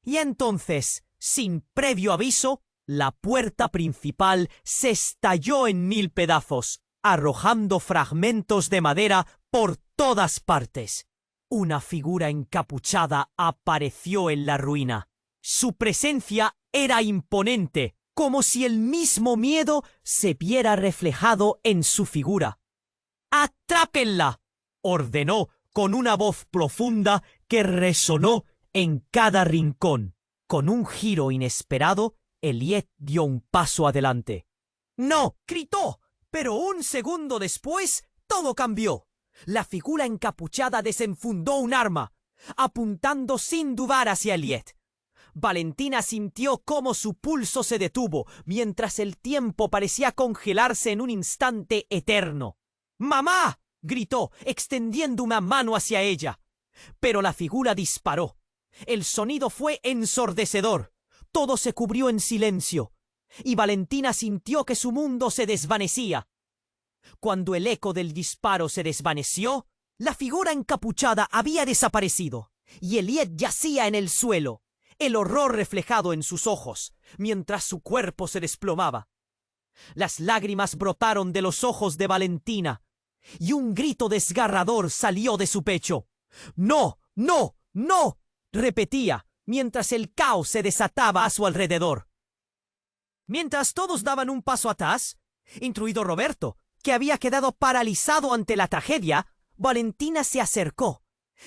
Y entonces, sin previo aviso, la puerta principal se estalló en 1000 pedazos, arrojando fragmentos de madera por todas partes. Una figura encapuchada apareció en la ruina. Su presencia era imponente, como si el mismo miedo se viera reflejado en su figura. «¡Atrápenla!», ordenó con una voz profunda que resonó en cada rincón. Con un giro inesperado, Elliot dio un paso adelante. «¡No!», gritó, pero un segundo después Todo cambió. La figura encapuchada desenfundó un arma, apuntando sin dudar hacia Elliot. Valentina sintió cómo su pulso se detuvo, mientras el tiempo parecía congelarse en un instante eterno. ¡Mamá!, gritó, extendiendo una mano hacia ella. Pero la figura disparó. El sonido fue ensordecedor. Todo se cubrió en silencio, y Valentina sintió que su mundo se desvanecía. Cuando el eco del disparo se desvaneció, la figura encapuchada había desaparecido, y Elliot yacía en el suelo, el horror reflejado en sus ojos, mientras su cuerpo se desplomaba. Las lágrimas brotaron de los ojos de Valentina, y un grito desgarrador salió de su pecho. ¡No! ¡No! ¡No!, repetía, mientras el caos se desataba a su alrededor. Mientras todos daban un paso atrás, incluido Roberto, que había quedado paralizado ante la tragedia, Valentina se acercó,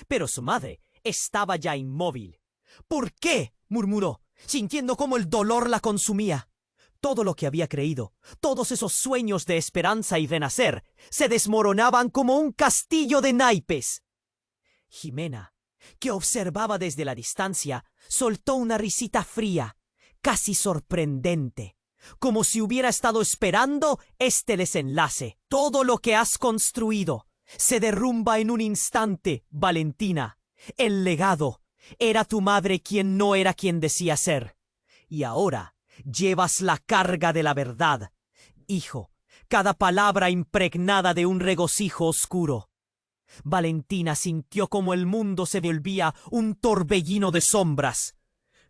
pero su madre estaba ya inmóvil. «¿Por qué?», murmuró, sintiendo cómo el dolor la consumía. Todo lo que había creído, todos esos sueños de esperanza y renacer, se desmoronaban como un castillo de naipes. Jimena, que observaba desde la distancia, soltó una risita fría, casi sorprendente, como si hubiera estado esperando este desenlace. «Todo lo que has construido se derrumba en un instante, Valentina. El legado. Era tu madre quien no era quien decía ser. Y ahora llevas la carga de la verdad. Hijo, cada palabra impregnada de un regocijo oscuro». Valentina sintió como el mundo se volvía un torbellino de sombras.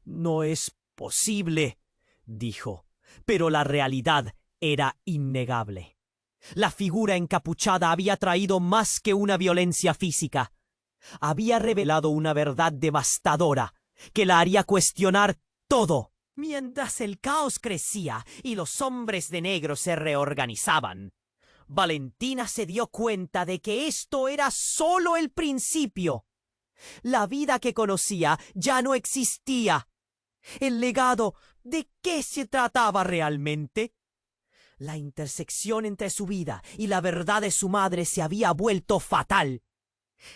«No es posible», dijo, pero la realidad era innegable. La figura encapuchada había traído más que una violencia física. Había revelado una verdad devastadora que la haría cuestionar todo. Mientras el caos crecía y los hombres de negro se reorganizaban, Valentina se dio cuenta de que esto era solo el principio. La vida que conocía ya no existía. El legado, ¿de qué se trataba realmente? La intersección entre su vida y la verdad de su madre se había vuelto fatal.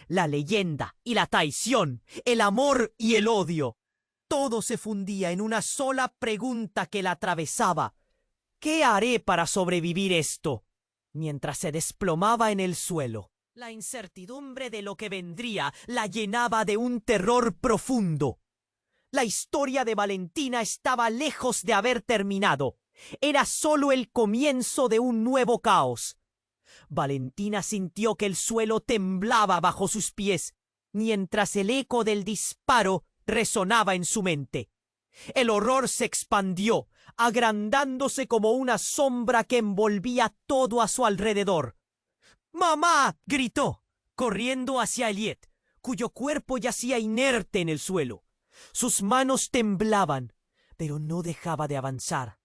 La leyenda y la traición, el amor y el odio. Todo se fundía en una sola pregunta que la atravesaba. ¿Qué haré para sobrevivir esto? Mientras se desplomaba en el suelo, la incertidumbre de lo que vendría la llenaba de un terror profundo. La historia de Valentina estaba lejos de haber terminado. Era solo el comienzo de un nuevo caos. Valentina sintió que el suelo temblaba bajo sus pies, mientras el eco del disparo resonaba en su mente. El horror se expandió, agrandándose como una sombra que envolvía todo a su alrededor. «¡Mamá!», gritó, corriendo hacia Elliot, cuyo cuerpo yacía inerte en el suelo. Sus manos temblaban, pero no dejaba de avanzar.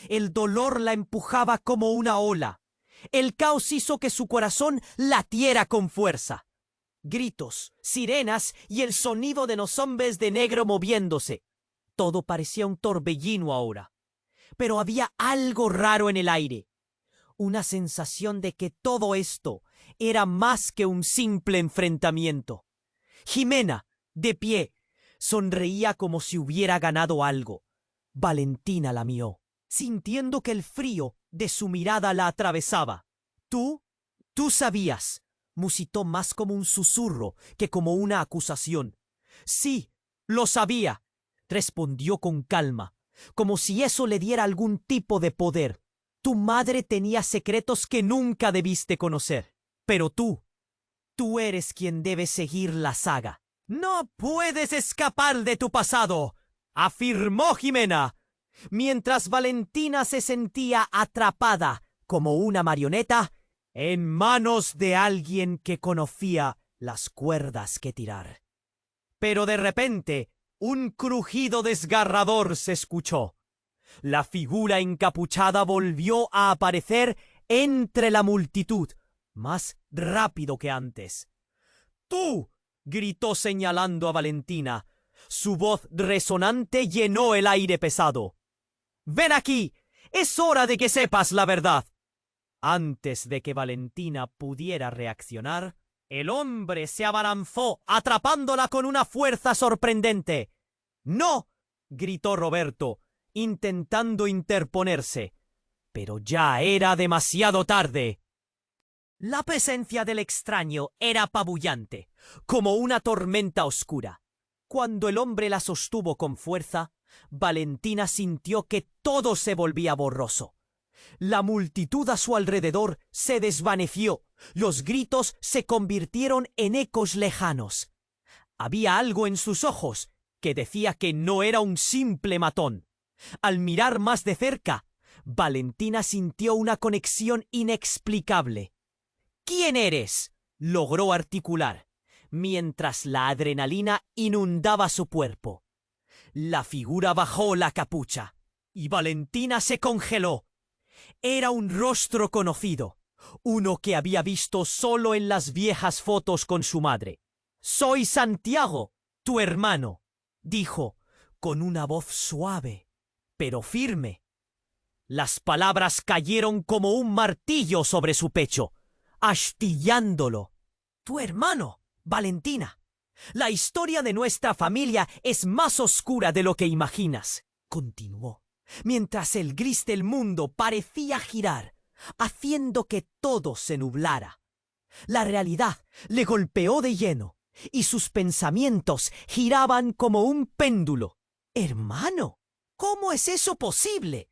El dolor la empujaba como una ola. El caos hizo que su corazón latiera con fuerza. Gritos, sirenas y el sonido de los hombres de negro moviéndose. Todo parecía un torbellino ahora. Pero había algo raro en el aire. Una sensación de que todo esto era más que un simple enfrentamiento. Jimena, de pie, sonreía como si hubiera ganado algo. Valentina la miró, sintiendo que el frío de su mirada la atravesaba. Tú sabías», musitó más como un susurro que como una acusación. «Sí, lo sabía», respondió con calma, como si eso le diera algún tipo de poder. «Tu madre tenía secretos que nunca debiste conocer. Pero tú eres quien debe seguir la saga. No puedes escapar de tu pasado», afirmó Jimena, mientras Valentina se sentía atrapada como una marioneta en manos de alguien que conocía las cuerdas que tirar. Pero de repente, un crujido desgarrador se escuchó. La figura encapuchada volvió a aparecer entre la multitud, más rápido que antes. «¡Tú!», gritó señalando a Valentina. Su voz resonante llenó el aire pesado. «¡Ven aquí! Es hora de que sepas la verdad». Antes de que Valentina pudiera reaccionar, el hombre se abalanzó, atrapándola con una fuerza sorprendente. ¡No!, gritó Roberto, intentando interponerse. Pero ya era demasiado tarde. La presencia del extraño era apabullante, como una tormenta oscura. Cuando el hombre la sostuvo con fuerza, Valentina sintió que todo se volvía borroso. La multitud a su alrededor se desvaneció, los gritos se convirtieron en ecos lejanos. Había algo en sus ojos que decía que no era un simple matón. Al mirar más de cerca, Valentina sintió una conexión inexplicable. «¿Quién eres?», logró articular, mientras la adrenalina inundaba su cuerpo. La figura bajó la capucha, y Valentina se congeló. Era un rostro conocido, uno que había visto solo en las viejas fotos con su madre. «Soy Santiago, tu hermano», dijo, con una voz suave, pero firme. Las palabras cayeron como un martillo sobre su pecho, astillándolo. «Tu hermano, Valentina. La historia de nuestra familia es más oscura de lo que imaginas», continuó, mientras el gris del mundo parecía girar, haciendo que todo se nublara. La realidad le golpeó de lleno, y sus pensamientos giraban como un péndulo. «¿Hermano? ¿Cómo es eso posible?».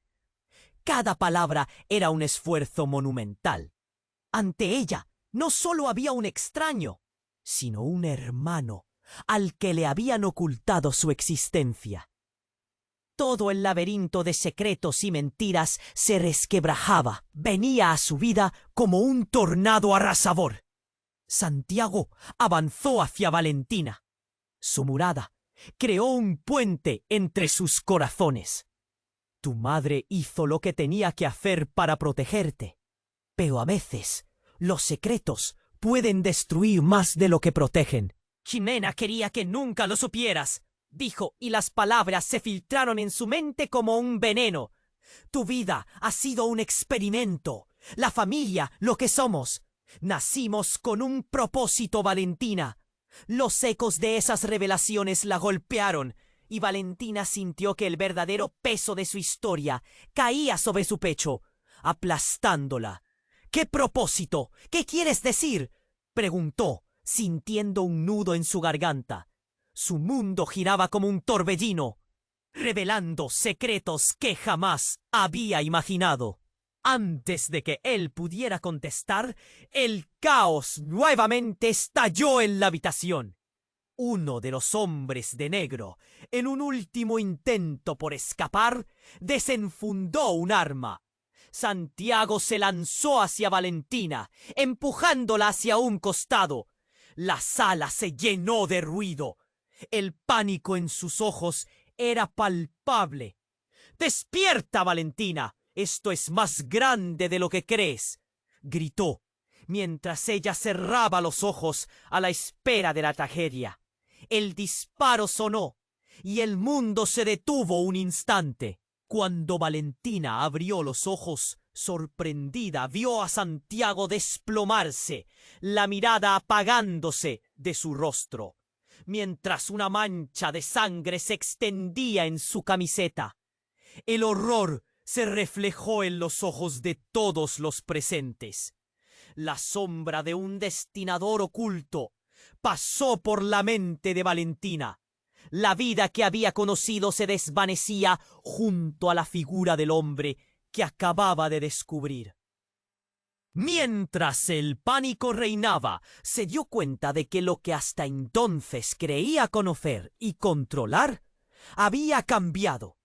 Cada palabra era un esfuerzo monumental. Ante ella no solo había un extraño, sino un hermano al que le habían ocultado su existencia. Todo el laberinto de secretos y mentiras se resquebrajaba, venía a su vida como un tornado arrasador. Santiago avanzó hacia Valentina. Su mirada creó un puente entre sus corazones. «Tu madre hizo lo que tenía que hacer para protegerte, pero a veces los secretos pueden destruir más de lo que protegen». «Jimena quería que nunca lo supieras», dijo, y las palabras se filtraron en su mente como un veneno. «Tu vida ha sido un experimento. La familia, lo que somos. Nacimos con un propósito, Valentina». Los ecos de esas revelaciones la golpearon, y Valentina sintió que el verdadero peso de su historia caía sobre su pecho, aplastándola. «¿Qué propósito? ¿Qué quieres decir?», preguntó, sintiendo un nudo en su garganta. Su mundo giraba como un torbellino, revelando secretos que jamás había imaginado. Antes de que él pudiera contestar, el caos nuevamente estalló en la habitación. Uno de los hombres de negro, en un último intento por escapar, desenfundó un arma. Santiago se lanzó hacia Valentina, empujándola hacia un costado. La sala se llenó de ruido. El pánico en sus ojos era palpable. «¡Despierta, Valentina! Esto es más grande de lo que crees», gritó, mientras ella cerraba los ojos a la espera de la tragedia. El disparo sonó, y el mundo se detuvo un instante. Cuando Valentina abrió los ojos, sorprendida, vio a Santiago desplomarse, la mirada apagándose de su rostro, mientras una mancha de sangre se extendía en su camiseta. El horror se reflejó en los ojos de todos los presentes. La sombra de un destinador oculto pasó por la mente de Valentina. La vida que había conocido se desvanecía junto a la figura del hombre que acababa de descubrir. Mientras el pánico reinaba, se dio cuenta de que lo que hasta entonces creía conocer y controlar había cambiado.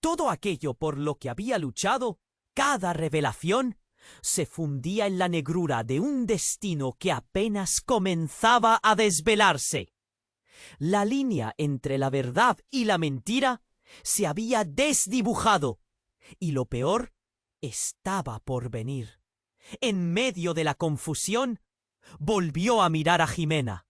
Todo aquello por lo que había luchado, cada revelación, se fundía en la negrura de un destino que apenas comenzaba a desvelarse. La línea entre la verdad y la mentira se había desdibujado, y lo peor estaba por venir. En medio de la confusión, volvió a mirar a Jimena.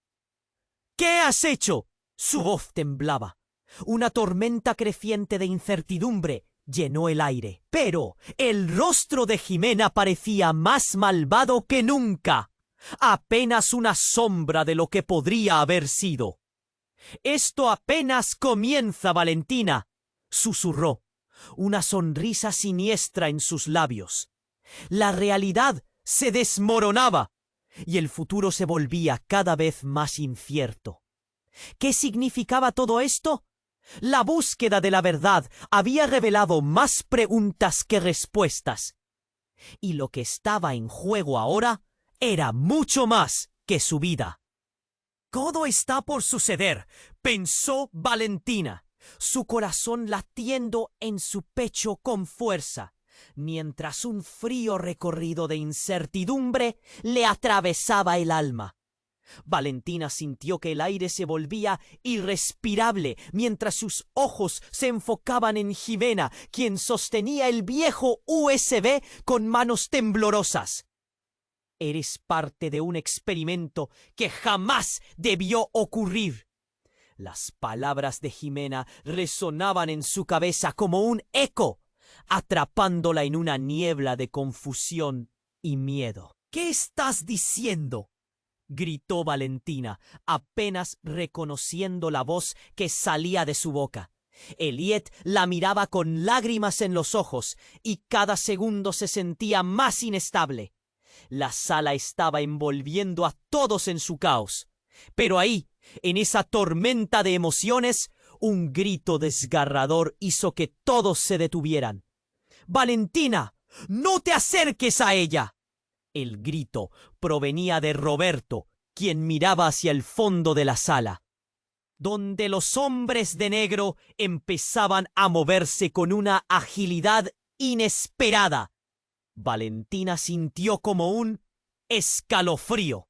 «¿Qué has hecho?», su voz temblaba. Una tormenta creciente de incertidumbre llenó el aire, pero el rostro de Jimena parecía más malvado que nunca, apenas una sombra de lo que podría haber sido. «Esto apenas comienza, Valentina», susurró, una sonrisa siniestra en sus labios. La realidad se desmoronaba y el futuro se volvía cada vez más incierto. ¿Qué significaba todo esto? La búsqueda de la verdad había revelado más preguntas que respuestas. Y lo que estaba en juego ahora era mucho más que su vida. «Todo está por suceder», pensó Valentina, su corazón latiendo en su pecho con fuerza, mientras un frío recorrido de incertidumbre le atravesaba el alma. Valentina sintió que el aire se volvía irrespirable mientras sus ojos se enfocaban en Jimena, quien sostenía el viejo USB con manos temblorosas. «Eres parte de un experimento que jamás debió ocurrir». Las palabras de Jimena resonaban en su cabeza como un eco, atrapándola en una niebla de confusión y miedo. «¿Qué estás diciendo?», gritó Valentina, apenas reconociendo la voz que salía de su boca. Elliot la miraba con lágrimas en los ojos y cada segundo se sentía más inestable. La sala estaba envolviendo a todos en su caos. Pero ahí, en esa tormenta de emociones, un grito desgarrador hizo que todos se detuvieran. «Valentina, no te acerques a ella». El grito provenía de Roberto, quien miraba hacia el fondo de la sala, donde los hombres de negro empezaban a moverse con una agilidad inesperada. Valentina sintió como un escalofrío.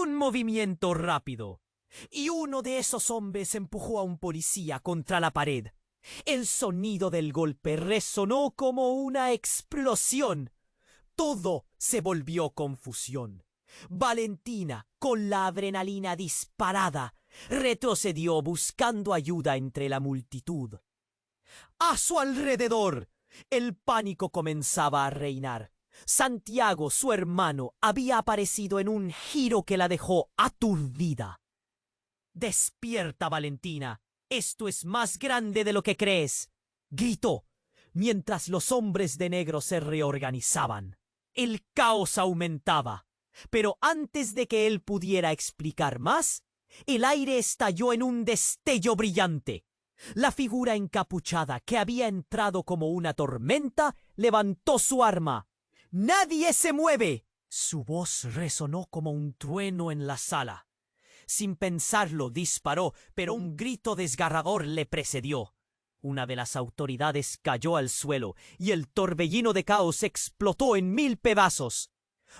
Un movimiento rápido, y uno de esos hombres empujó a un policía contra la pared. El sonido del golpe resonó como una explosión. Todo se volvió confusión. Valentina, con la adrenalina disparada, retrocedió buscando ayuda entre la multitud. A su alrededor, el pánico comenzaba a reinar. Santiago, su hermano, había aparecido en un giro que la dejó aturdida. «Despierta, Valentina. Esto es más grande de lo que crees», gritó, mientras los hombres de negro se reorganizaban. El caos aumentaba, pero antes de que él pudiera explicar más, el aire estalló en un destello brillante. La figura encapuchada, que había entrado como una tormenta, levantó su arma. «¡Nadie se mueve!». Su voz resonó como un trueno en la sala. Sin pensarlo, disparó, pero un grito desgarrador le precedió. Una de las autoridades cayó al suelo y el torbellino de caos explotó en 1000 pedazos.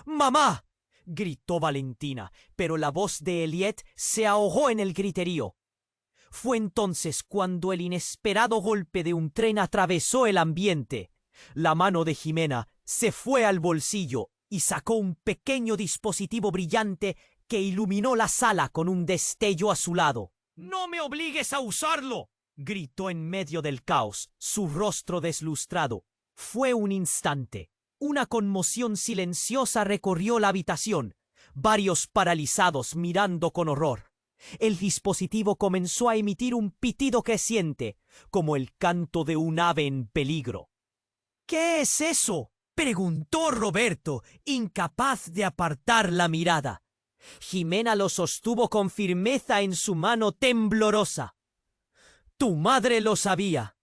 «¡Mamá!», gritó Valentina, pero la voz de Elliot se ahogó en el griterío. Fue entonces cuando el inesperado golpe de un tren atravesó el ambiente. La mano de Jimena se fue al bolsillo y sacó un pequeño dispositivo brillante que iluminó la sala con un destello azulado. «¡No me obligues a usarlo!», gritó en medio del caos, su rostro deslustrado. Fue un instante. Una conmoción silenciosa recorrió la habitación, varios paralizados mirando con horror. El dispositivo comenzó a emitir un pitido creciente, como el canto de un ave en peligro. «¿Qué es eso?», preguntó Roberto, incapaz de apartar la mirada. Jimena lo sostuvo con firmeza en su mano temblorosa. «Tu madre lo sabía.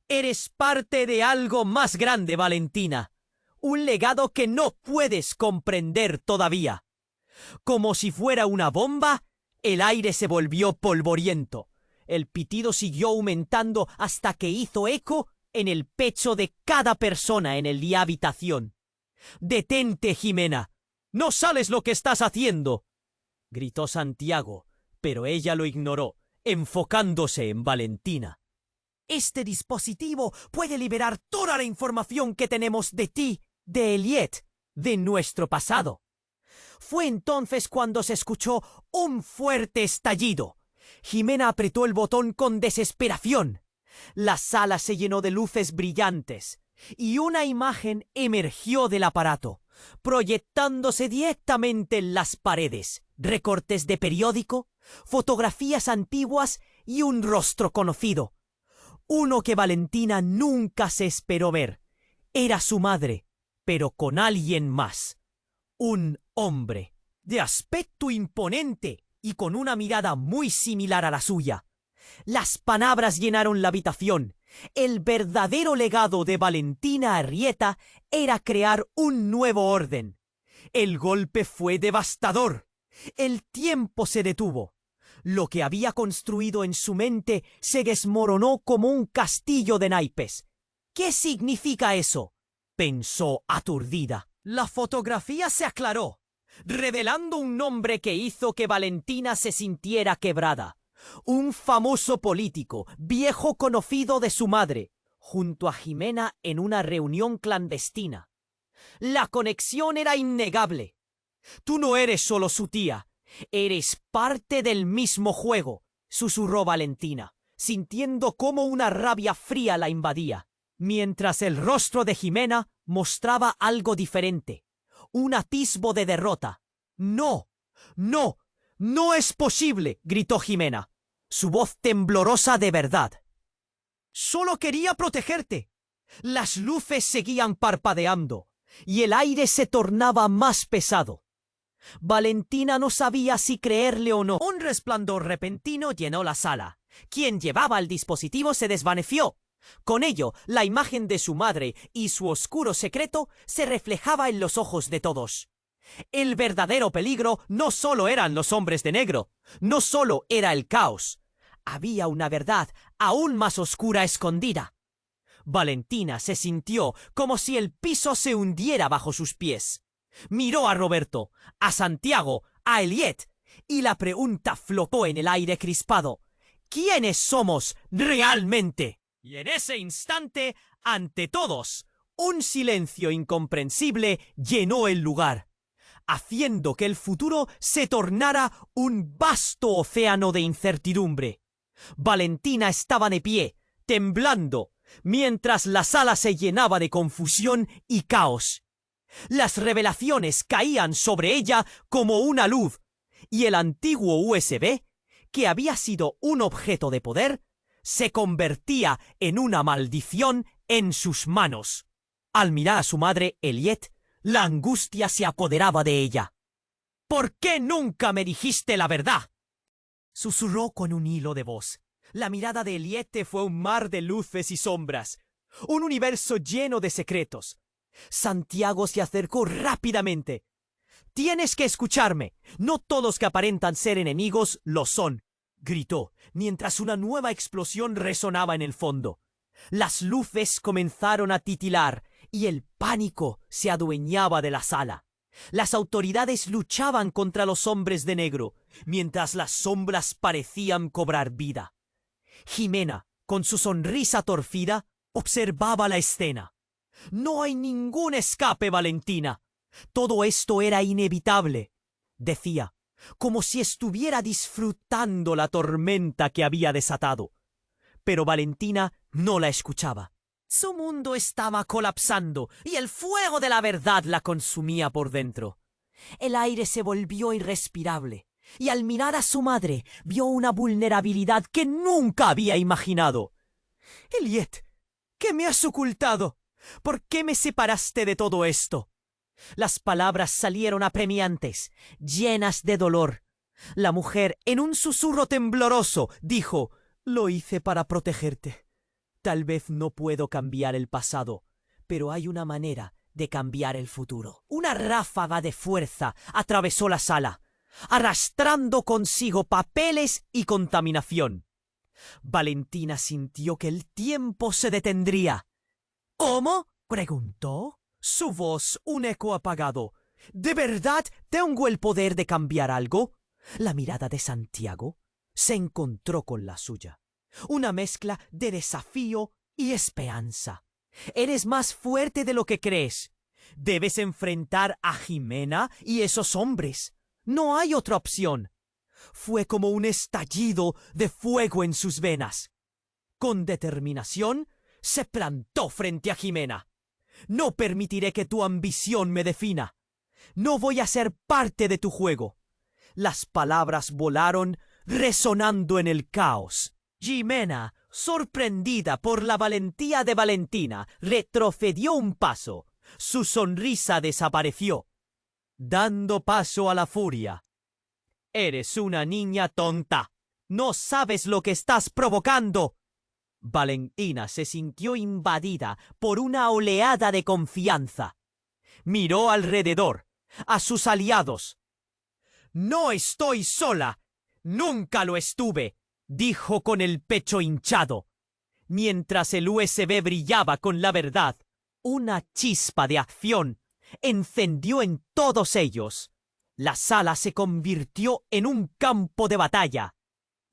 Eres parte de algo más grande, Valentina. Un legado que no puedes comprender todavía». Como si fuera una bomba, el aire se volvió polvoriento. El pitido siguió aumentando hasta que hizo eco en el pecho de cada persona en la habitación. «¡Detente, Jimena! ¡No sabes lo que estás haciendo!», gritó Santiago, pero ella lo ignoró, enfocándose en Valentina. «Este dispositivo puede liberar toda la información que tenemos de ti, de Elliot, de nuestro pasado». Fue entonces cuando se escuchó un fuerte estallido. Jimena apretó el botón con desesperación. La sala se llenó de luces brillantes y una imagen emergió del aparato, proyectándose directamente en las paredes. Recortes de periódico, fotografías antiguas y un rostro conocido. Uno que Valentina nunca se esperó ver. Era su madre, pero con alguien más. Un hombre, de aspecto imponente y con una mirada muy similar a la suya. Las palabras llenaron la habitación. El verdadero legado de Valentina Arrieta era crear un nuevo orden. El golpe fue devastador. El tiempo se detuvo. Lo que había construido en su mente se desmoronó como un castillo de naipes. ¿Qué significa eso?, pensó aturdida. La fotografía se aclaró, revelando un nombre que hizo que Valentina se sintiera quebrada. Un famoso político, viejo conocido de su madre, junto a Jimena en una reunión clandestina. La conexión era innegable. Tú no eres solo su tía, eres parte del mismo juego, susurró Valentina, sintiendo cómo una rabia fría la invadía, mientras el rostro de Jimena mostraba algo diferente, un atisbo de derrota. No, no, no es posible, gritó Jimena, su voz temblorosa de verdad. Solo quería protegerte. Las luces seguían parpadeando y el aire se tornaba más pesado. Valentina no sabía si creerle o no. Un resplandor repentino llenó la sala. Quien llevaba el dispositivo se desvaneció. Con ello, la imagen de su madre y su oscuro secreto se reflejaba en los ojos de todos. El verdadero peligro no solo eran los hombres de negro, no solo era el caos. Había una verdad aún más oscura escondida. Valentina se sintió como si el piso se hundiera bajo sus pies. Miró a Roberto, a Santiago, a Eliet, y la pregunta flotó en el aire crispado. ¿Quiénes somos realmente? Y en ese instante, ante todos, un silencio incomprensible llenó el lugar, haciendo que el futuro se tornara un vasto océano de incertidumbre. Valentina estaba de pie, temblando, mientras la sala se llenaba de confusión y caos. Las revelaciones caían sobre ella como una luz, y el antiguo USB, que había sido un objeto de poder, se convertía en una maldición en sus manos. Al mirar a su madre, Eliet, la angustia se apoderaba de ella. ¿Por qué nunca me dijiste la verdad?, susurró con un hilo de voz. La mirada de Eliet fue un mar de luces y sombras, un universo lleno de secretos. Santiago se acercó rápidamente. «Tienes que escucharme. No todos que aparentan ser enemigos lo son», gritó, mientras una nueva explosión resonaba en el fondo. Las luces comenzaron a titilar y el pánico se adueñaba de la sala. Las autoridades luchaban contra los hombres de negro, mientras las sombras parecían cobrar vida. Jimena, con su sonrisa torcida, observaba la escena. «No hay ningún escape, Valentina. Todo esto era inevitable», decía, como si estuviera disfrutando la tormenta que había desatado. Pero Valentina no la escuchaba. Su mundo estaba colapsando y el fuego de la verdad la consumía por dentro. El aire se volvió irrespirable y al mirar a su madre vio una vulnerabilidad que nunca había imaginado. «Eliet, ¿qué me has ocultado? ¿Por qué me separaste de todo esto?». Las palabras salieron apremiantes, llenas de dolor. La mujer, en un susurro tembloroso, dijo: «Lo hice para protegerte. Tal vez no puedo cambiar el pasado, pero hay una manera de cambiar el futuro». Una ráfaga de fuerza atravesó la sala, arrastrando consigo papeles y contaminación. Valentina sintió que el tiempo se detendría. «¿Cómo?», preguntó, su voz un eco apagado. «¿De verdad tengo el poder de cambiar algo?». La mirada de Santiago se encontró con la suya. Una mezcla de desafío y esperanza. «Eres más fuerte de lo que crees. Debes enfrentar a Jimena y esos hombres. No hay otra opción». Fue como un estallido de fuego en sus venas. Con determinación, se plantó frente a Jimena. No permitiré que tu ambición me defina. No voy a ser parte de tu juego. Las palabras volaron, resonando en el caos. Jimena, sorprendida por la valentía de Valentina, retrocedió un paso. Su sonrisa desapareció, dando paso a la furia. «Eres una niña tonta. No sabes lo que estás provocando». Valentina se sintió invadida por una oleada de confianza. Miró alrededor, a sus aliados. «No estoy sola. Nunca lo estuve», dijo con el pecho hinchado. Mientras el USB brillaba con la verdad, una chispa de acción encendió en todos ellos. La sala se convirtió en un campo de batalla.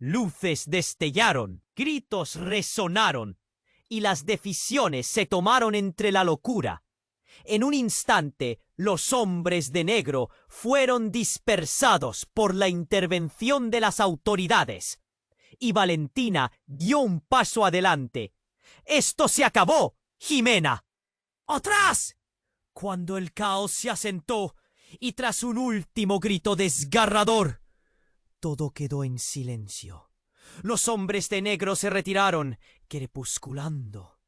Luces destellaron, gritos resonaron, y las decisiones se tomaron entre la locura. En un instante, los hombres de negro fueron dispersados por la intervención de las autoridades, y Valentina dio un paso adelante. «¡Esto se acabó, Jimena!» «¡Atrás!» Cuando el caos se asentó, y tras un último grito desgarrador, todo quedó en silencio. Los hombres de negro se retiraron, crepusculando.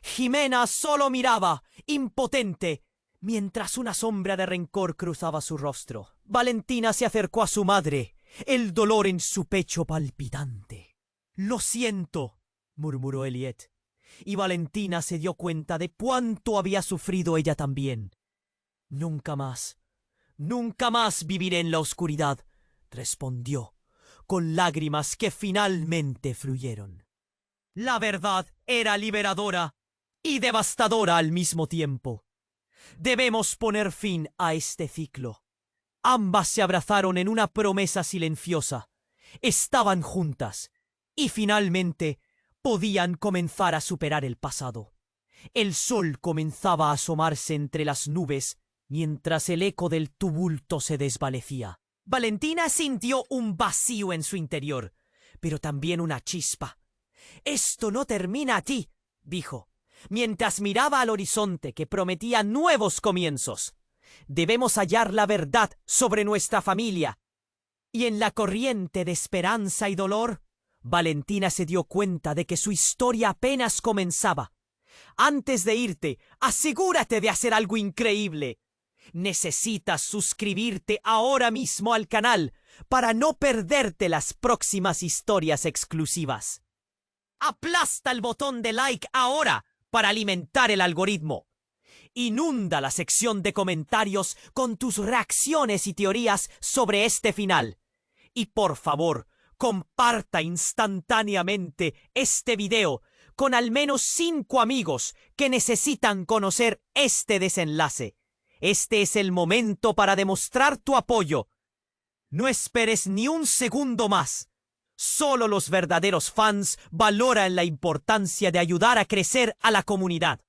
Jimena solo miraba, impotente, mientras una sombra de rencor cruzaba su rostro. Valentina se acercó a su madre, el dolor en su pecho palpitante. «Lo siento», murmuró Eliet, y Valentina se dio cuenta de cuánto había sufrido ella también. Nunca más viviré en la oscuridad», respondió, con lágrimas que finalmente fluyeron. La verdad era liberadora y devastadora al mismo tiempo. Debemos poner fin a este ciclo. Ambas se abrazaron en una promesa silenciosa. Estaban juntas y finalmente podían comenzar a superar el pasado. El sol comenzaba a asomarse entre las nubes mientras el eco del tumulto se desvanecía. Valentina sintió un vacío en su interior, pero también una chispa. «Esto no termina aquí», dijo, mientras miraba al horizonte que prometía nuevos comienzos. «Debemos hallar la verdad sobre nuestra familia». Y en la corriente de esperanza y dolor, Valentina se dio cuenta de que su historia apenas comenzaba. «Antes de irte, asegúrate de hacer algo increíble. Necesitas suscribirte ahora mismo al canal para no perderte las próximas historias exclusivas. Aplasta el botón de like ahora para alimentar el algoritmo. Inunda la sección de comentarios con tus reacciones y teorías sobre este final. Y por favor, comparta instantáneamente este video con al menos 5 amigos que necesitan conocer este desenlace. Este es el momento para demostrar tu apoyo. No esperes ni un segundo más. Solo los verdaderos fans valoran la importancia de ayudar a crecer a la comunidad.